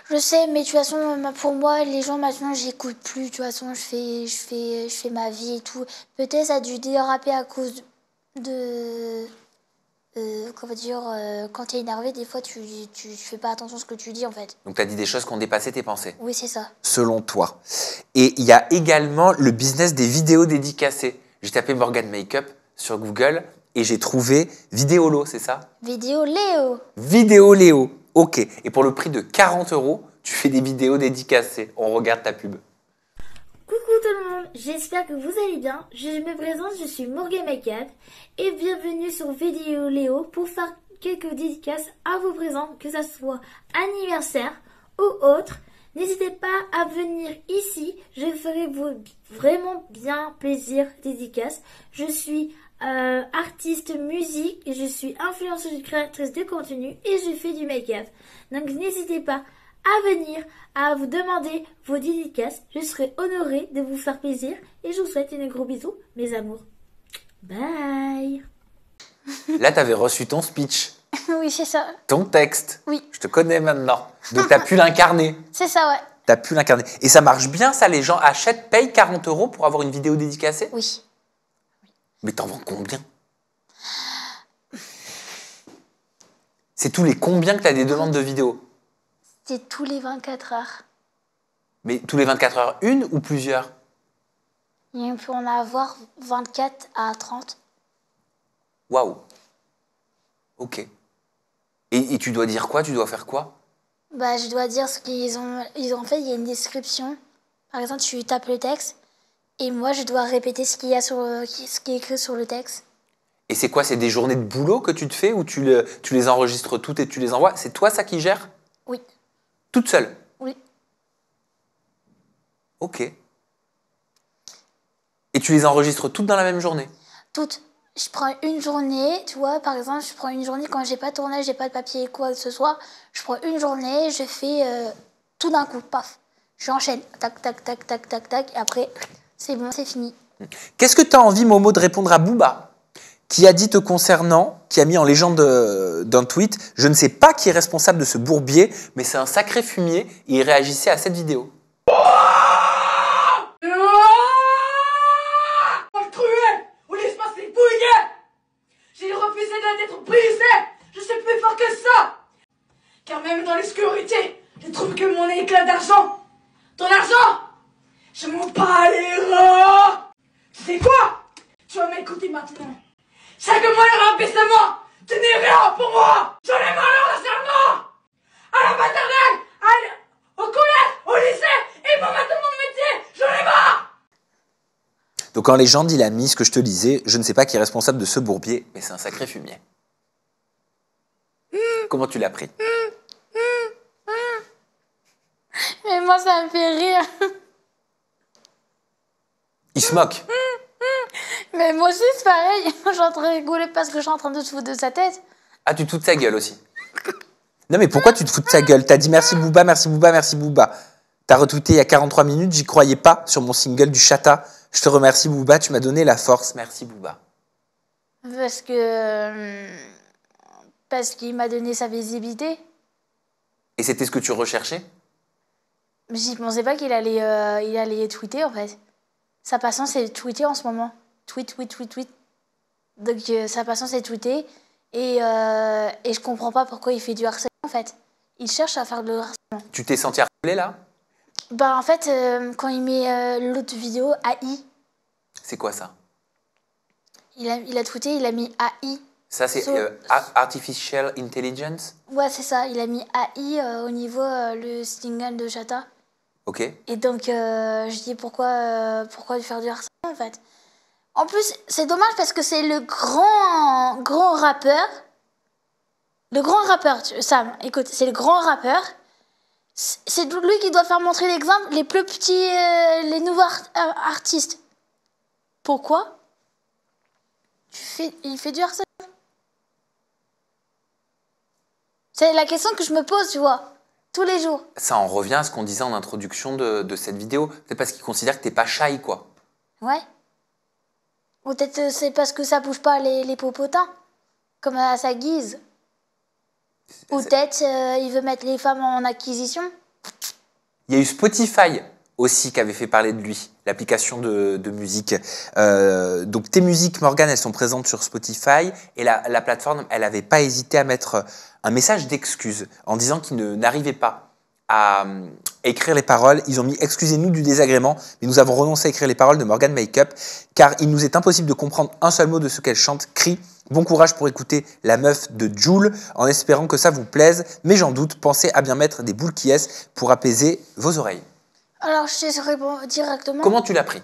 [SPEAKER 1] Je sais, mais de toute façon, pour moi, les gens maintenant, j'écoute plus. De toute façon, je fais ma vie et tout. Peut-être ça a dû déraper à cause de comment dire, quand t'es énervé, des fois, tu fais pas attention à ce que tu dis, en fait.
[SPEAKER 2] Donc tu as dit des choses qui ont dépassé tes pensées.
[SPEAKER 1] Oui, c'est ça.
[SPEAKER 2] Selon toi. Et il y a également le business des vidéos dédicacées. J'ai tapé Morgan Makeup sur Google et j'ai trouvé Vidéolo, c'est ça?
[SPEAKER 1] Vidéo Léo.
[SPEAKER 2] Vidéo Léo. Ok. Et pour le prix de 40 €, tu fais des vidéos dédicacées. On regarde ta pub.
[SPEAKER 6] Coucou tout le monde, j'espère que vous allez bien. Je me présente, je suis Morgan Makeup et bienvenue sur Vidéo Léo pour faire quelques dédicaces à vos présents, que ça soit anniversaire ou autre. N'hésitez pas à venir ici, je ferai vous vraiment bien plaisir dédicace. Je suis artiste musique, et je suis influenceuse créatrice de contenu et je fais du make-up. Donc n'hésitez pas à venir, à vous demander vos dédicaces. Je serai honorée de vous faire plaisir et je vous souhaite une gros bisous, mes amours. Bye.
[SPEAKER 2] Là, tu avais reçu ton speech,
[SPEAKER 1] Oui, c'est ça.
[SPEAKER 2] ton texte.
[SPEAKER 1] Oui.
[SPEAKER 2] Je te connais maintenant. Donc tu as pu l'incarner.
[SPEAKER 1] C'est ça, ouais.
[SPEAKER 2] Tu as pu l'incarner. Et ça marche bien, ça? Les gens achètent, payent 40 € pour avoir une vidéo dédicacée?
[SPEAKER 1] Oui.
[SPEAKER 2] Mais t'en vends combien? C'est tous les combien que tu as des demandes de vidéos?
[SPEAKER 1] C'est tous les 24 heures.
[SPEAKER 2] Mais tous les 24 heures, une ou plusieurs?
[SPEAKER 1] Il peut en avoir 24 à 30.
[SPEAKER 2] Waouh. Ok. Et tu dois dire quoi? Tu dois faire quoi?
[SPEAKER 1] Bah, je dois dire ce qu'ils ont. En fait, il y a une description. Par exemple, tu tapes le texte et moi, je dois répéter ce qu'il y a ce qui est écrit sur le texte.
[SPEAKER 2] Et c'est quoi? C'est des journées de boulot que tu te fais ou tu les enregistres toutes et tu les envoies? C'est toi ça qui gère?
[SPEAKER 1] Oui.
[SPEAKER 2] Toute seule?
[SPEAKER 1] Oui.
[SPEAKER 2] Ok. Et tu les enregistres toutes dans la même journée?
[SPEAKER 1] Toutes. Je prends une journée, tu vois, par exemple, je prends une journée quand j'ai pas de tournage, j'ai pas de papier quoi que ce soit. Je prends une journée, je fais tout d'un coup, paf. J'enchaîne, tac, tac, tac, tac, tac, tac, et après, c'est bon, c'est fini.
[SPEAKER 2] Qu'est-ce que tu as envie, Momo, de répondre à Booba, qui a dit te concernant, qui a mis en légende d'un tweet, je ne sais pas qui est responsable de ce bourbier, mais c'est un sacré fumier, et il réagissait à cette vidéo.
[SPEAKER 3] J'ai refusé d'être brisé. Je suis plus fort que ça. Car même dans l'obscurité, je trouve que mon éclat d'argent, ton argent, je m'en bats les reins. Tu sais quoi? Tu vas m'écouter maintenant. Chaque mois le rabaissement, tu n'es rien pour moi. J'en ai marre de l'enseignement. À la maternelle, au collège, au lycée, et pour maintenant mon métier, j'en ai marre.
[SPEAKER 2] Donc en légende, il a mis ce que je te disais, je ne sais pas qui est responsable de ce bourbier, mais c'est un sacré fumier. Comment tu l'as pris?
[SPEAKER 1] Mais moi, ça me fait rire.
[SPEAKER 2] Il se moque.
[SPEAKER 1] Mais moi aussi, c'est pareil. Je suis en train de rigoler parce que je suis en train de se foutre de sa tête.
[SPEAKER 2] Ah, tu te fous de sa gueule aussi. Non mais pourquoi tu te fous de sa gueule? T'as dit merci Booba, merci Booba, merci Booba. T'as retweeté il y a 43 minutes, j'y croyais pas sur mon single du Chata. Je te remercie Booba, tu m'as donné la force. Merci Booba.
[SPEAKER 1] Parce qu'il m'a donné sa visibilité.
[SPEAKER 2] Et c'était ce que tu recherchais?
[SPEAKER 1] J'y pensais pas qu'il allait, il allait tweeter en fait. Sa passion c'est tweeter en ce moment. Tweet. Donc sa passion c'est tweeter. Et je comprends pas pourquoi il fait du harcèlement en fait. Il cherche à faire de harcèlement.
[SPEAKER 2] Tu t'es senti harcelé là?
[SPEAKER 1] Bah en fait, quand il met l'autre vidéo, AI,
[SPEAKER 2] C'est quoi ça?
[SPEAKER 1] il a tweeté, il a mis AI.
[SPEAKER 2] Ça c'est Artificial Intelligence?
[SPEAKER 1] Ouais, c'est ça, il a mis AI au niveau le single de Chata.
[SPEAKER 2] Ok.
[SPEAKER 1] Et donc, je dis pourquoi faire du harcèlement en fait. En plus, c'est dommage parce que c'est le grand rappeur. Le grand rappeur, Sam, écoute, c'est le grand rappeur. C'est lui qui doit faire montrer l'exemple, les plus petits, les nouveaux artistes. Pourquoi il fait du harcèlement? C'est la question que je me pose, tu vois, tous les jours.
[SPEAKER 2] Ça en revient à ce qu'on disait en introduction de cette vidéo. C'est parce qu'il considère que t'es pas shy, quoi.
[SPEAKER 1] Ouais. Ou peut-être c'est parce que ça bouge pas les popotins, comme à sa guise. Ou peut-être il veut mettre les femmes en acquisition.
[SPEAKER 2] Il y a eu Spotify aussi qui avait fait parler de lui, l'application de musique. Donc tes musiques, Morgane, elles sont présentes sur Spotify et la plateforme, elle n'avait pas hésité à mettre un message d'excuse en disant qu'ils n'arrivaient pas à écrire les paroles. Ils ont mis « Excusez-nous du désagrément, mais nous avons renoncé à écrire les paroles de Morgane Makeup car il nous est impossible de comprendre un seul mot de ce qu'elle chante, crie. Bon courage pour écouter la meuf de Jul en espérant que ça vous plaise, mais j'en doute, pensez à bien mettre des boules qui est pour apaiser vos oreilles. »
[SPEAKER 1] Alors, je te réponds directement.
[SPEAKER 2] Comment tu l'as pris?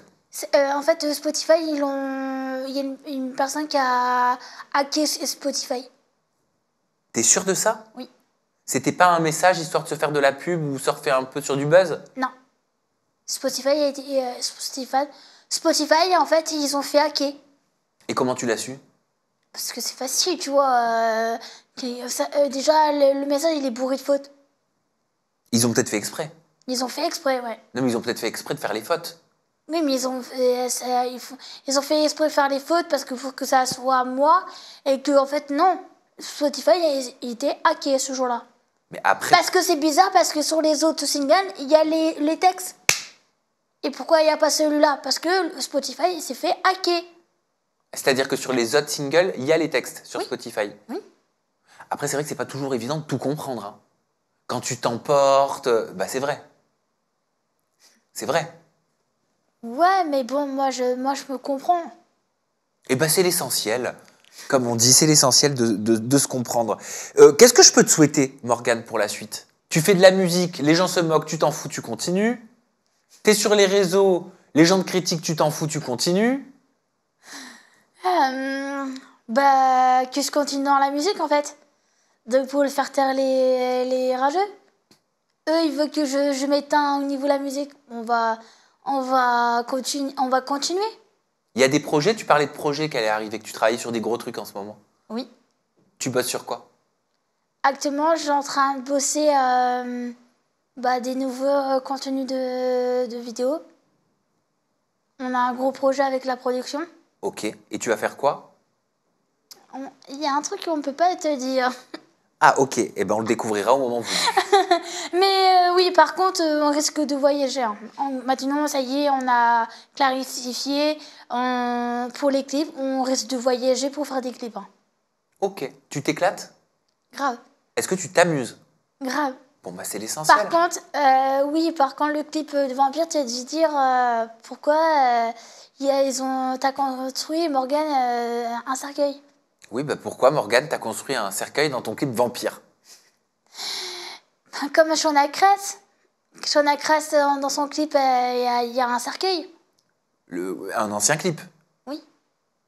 [SPEAKER 1] En fait, Spotify, il y a une personne qui a hacké Spotify.
[SPEAKER 2] T'es sûr de ça?
[SPEAKER 1] Oui.
[SPEAKER 2] C'était pas un message histoire de se faire de la pub ou surfer un peu sur du buzz?
[SPEAKER 1] Non. Spotify, en fait, ils ont fait hacker.
[SPEAKER 2] Et comment tu l'as su?
[SPEAKER 1] Parce que c'est facile, tu vois. Déjà, le message, il est bourré de fautes.
[SPEAKER 2] Ils ont peut-être fait exprès.
[SPEAKER 1] Ils ont fait exprès, ouais.
[SPEAKER 2] Non, mais ils ont peut-être fait exprès de faire les fautes.
[SPEAKER 1] Oui, mais ils ont fait exprès de faire les fautes parce que pour que ça soit moi et que, en fait, non. Spotify il était hacké ce jour-là.
[SPEAKER 2] Mais après...
[SPEAKER 1] Parce que c'est bizarre, parce que sur les autres singles, il y a les textes. Et pourquoi il n'y a pas celui-là? Parce que Spotify, il s'est fait hacker.
[SPEAKER 2] C'est-à-dire que sur les autres singles, il y a les textes sur Spotify.
[SPEAKER 1] Oui.
[SPEAKER 2] Après, c'est vrai que c'est pas toujours évident de tout comprendre. Hein. Quand tu t'emportes, bah c'est vrai. C'est vrai.
[SPEAKER 1] Ouais, mais bon, moi je me comprends.
[SPEAKER 2] Et bah c'est l'essentiel. Comme on dit, c'est l'essentiel de se comprendre. Qu'est-ce que je peux te souhaiter, Morgane, pour la suite? Tu fais de la musique, les gens se moquent, tu t'en fous, tu continues. T'es sur les réseaux, les gens te critiquent, tu t'en fous, tu continues.
[SPEAKER 1] Bah, que je continue dans la musique, en fait. Donc, pour le faire taire les rageux. Eux, ils veulent que je m'éteins au niveau de la musique. On va on va continuer.
[SPEAKER 2] Il y a des projets, tu parlais de projets qui allaient arriver, que tu travailles sur des gros trucs en ce moment.
[SPEAKER 1] Oui.
[SPEAKER 2] Tu bosses sur quoi?
[SPEAKER 1] Actuellement, je suis en train de bosser des nouveaux contenus de vidéos. On a un gros projet avec la production.
[SPEAKER 2] Ok. Et tu vas faire quoi?
[SPEAKER 1] Il y a un truc qu'on ne peut pas te dire.
[SPEAKER 2] Ah, ok. Eh ben, on le découvrira au moment où vous...
[SPEAKER 1] Mais oui, par contre, on risque de voyager. Hein. Maintenant, ça y est, on a clarifié pour les clips. On risque de voyager pour faire des clips. Hein.
[SPEAKER 2] Ok. Tu t'éclates?
[SPEAKER 1] Grave.
[SPEAKER 2] Est-ce que tu t'amuses?
[SPEAKER 1] Grave.
[SPEAKER 2] Bon, bah, c'est l'essentiel.
[SPEAKER 1] Par contre, le clip de Vampire, tu as dû dire pourquoi t'as construit, Morgane, un cercueil.
[SPEAKER 2] Oui, bah pourquoi, Morgane, t'as construit un cercueil dans ton clip Vampire?
[SPEAKER 1] Comme Shona Cress. Shona Cress, dans son clip, il y a un cercueil.
[SPEAKER 2] Un ancien clip?
[SPEAKER 1] Oui.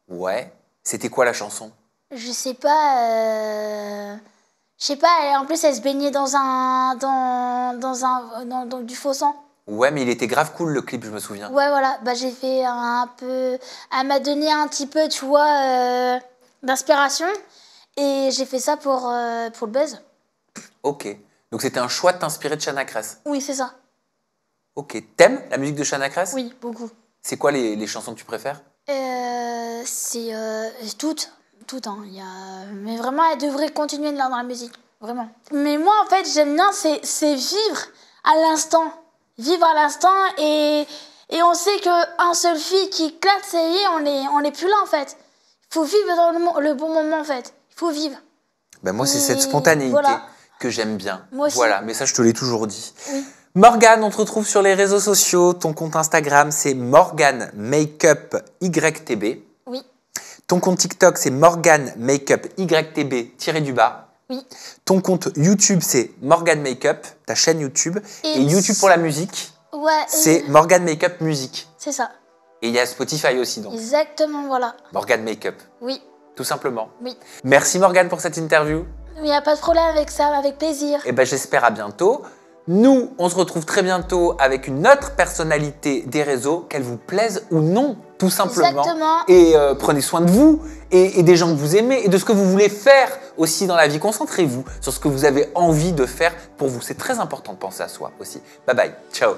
[SPEAKER 2] Ouais. C'était quoi la chanson?
[SPEAKER 1] Je sais pas. Je sais pas, en plus, elle se baignait dans du faux sang.
[SPEAKER 2] Ouais, mais il était grave cool, le clip, je me souviens.
[SPEAKER 1] Ouais, voilà. Bah, j'ai fait un peu... Elle m'a donné un petit peu, tu vois, d'inspiration. Et j'ai fait ça pour le buzz.
[SPEAKER 2] Ok. Donc, c'était un choix de t'inspirer de Shana Cress?
[SPEAKER 1] Oui, c'est ça.
[SPEAKER 2] Ok. T'aimes la musique de Shana Cress?
[SPEAKER 1] Oui, beaucoup.
[SPEAKER 2] C'est quoi les chansons que tu préfères?
[SPEAKER 1] C'est toutes. Toutes, hein. Mais vraiment, elle devrait continuer dans la musique. Vraiment. Mais moi, en fait, j'aime bien, c'est vivre à l'instant. Vivre à l'instant et on sait qu'un seul fille qui éclate, ça y est, on est plus là, en fait. Il faut vivre dans le bon moment, en fait. Il faut vivre.
[SPEAKER 2] Ben moi, c'est cette spontanéité
[SPEAKER 1] voilà.
[SPEAKER 2] que j'aime bien.
[SPEAKER 1] Moi aussi.
[SPEAKER 2] Voilà, mais ça, je te l'ai toujours dit.
[SPEAKER 1] Oui.
[SPEAKER 2] Morgane, on te retrouve sur les réseaux sociaux. Ton compte Instagram, c'est Morgane Makeup YTB.
[SPEAKER 1] Oui.
[SPEAKER 2] Ton compte TikTok, c'est Morgane Makeup YTB-du-bas.
[SPEAKER 1] Oui.
[SPEAKER 2] Ton compte YouTube, c'est Morgane Makeup, ta chaîne YouTube. Et YouTube pour la musique,
[SPEAKER 1] ouais,
[SPEAKER 2] c'est Morgane Makeup Musique.
[SPEAKER 1] C'est ça.
[SPEAKER 2] Et il y a Spotify aussi, donc.
[SPEAKER 1] Exactement, voilà.
[SPEAKER 2] Morgane Makeup.
[SPEAKER 1] Oui.
[SPEAKER 2] Tout simplement.
[SPEAKER 1] Oui.
[SPEAKER 2] Merci Morgane pour cette interview.
[SPEAKER 1] Il n'y a pas de problème avec ça, avec plaisir.
[SPEAKER 2] Et ben j'espère à bientôt. Nous, on se retrouve très bientôt avec une autre personnalité des réseaux, qu'elle vous plaise ou non, tout simplement.
[SPEAKER 1] Exactement.
[SPEAKER 2] Et prenez soin de vous et des gens que vous aimez et de ce que vous voulez faire aussi dans la vie. Concentrez-vous sur ce que vous avez envie de faire pour vous. C'est très important de penser à soi aussi. Bye bye. Ciao.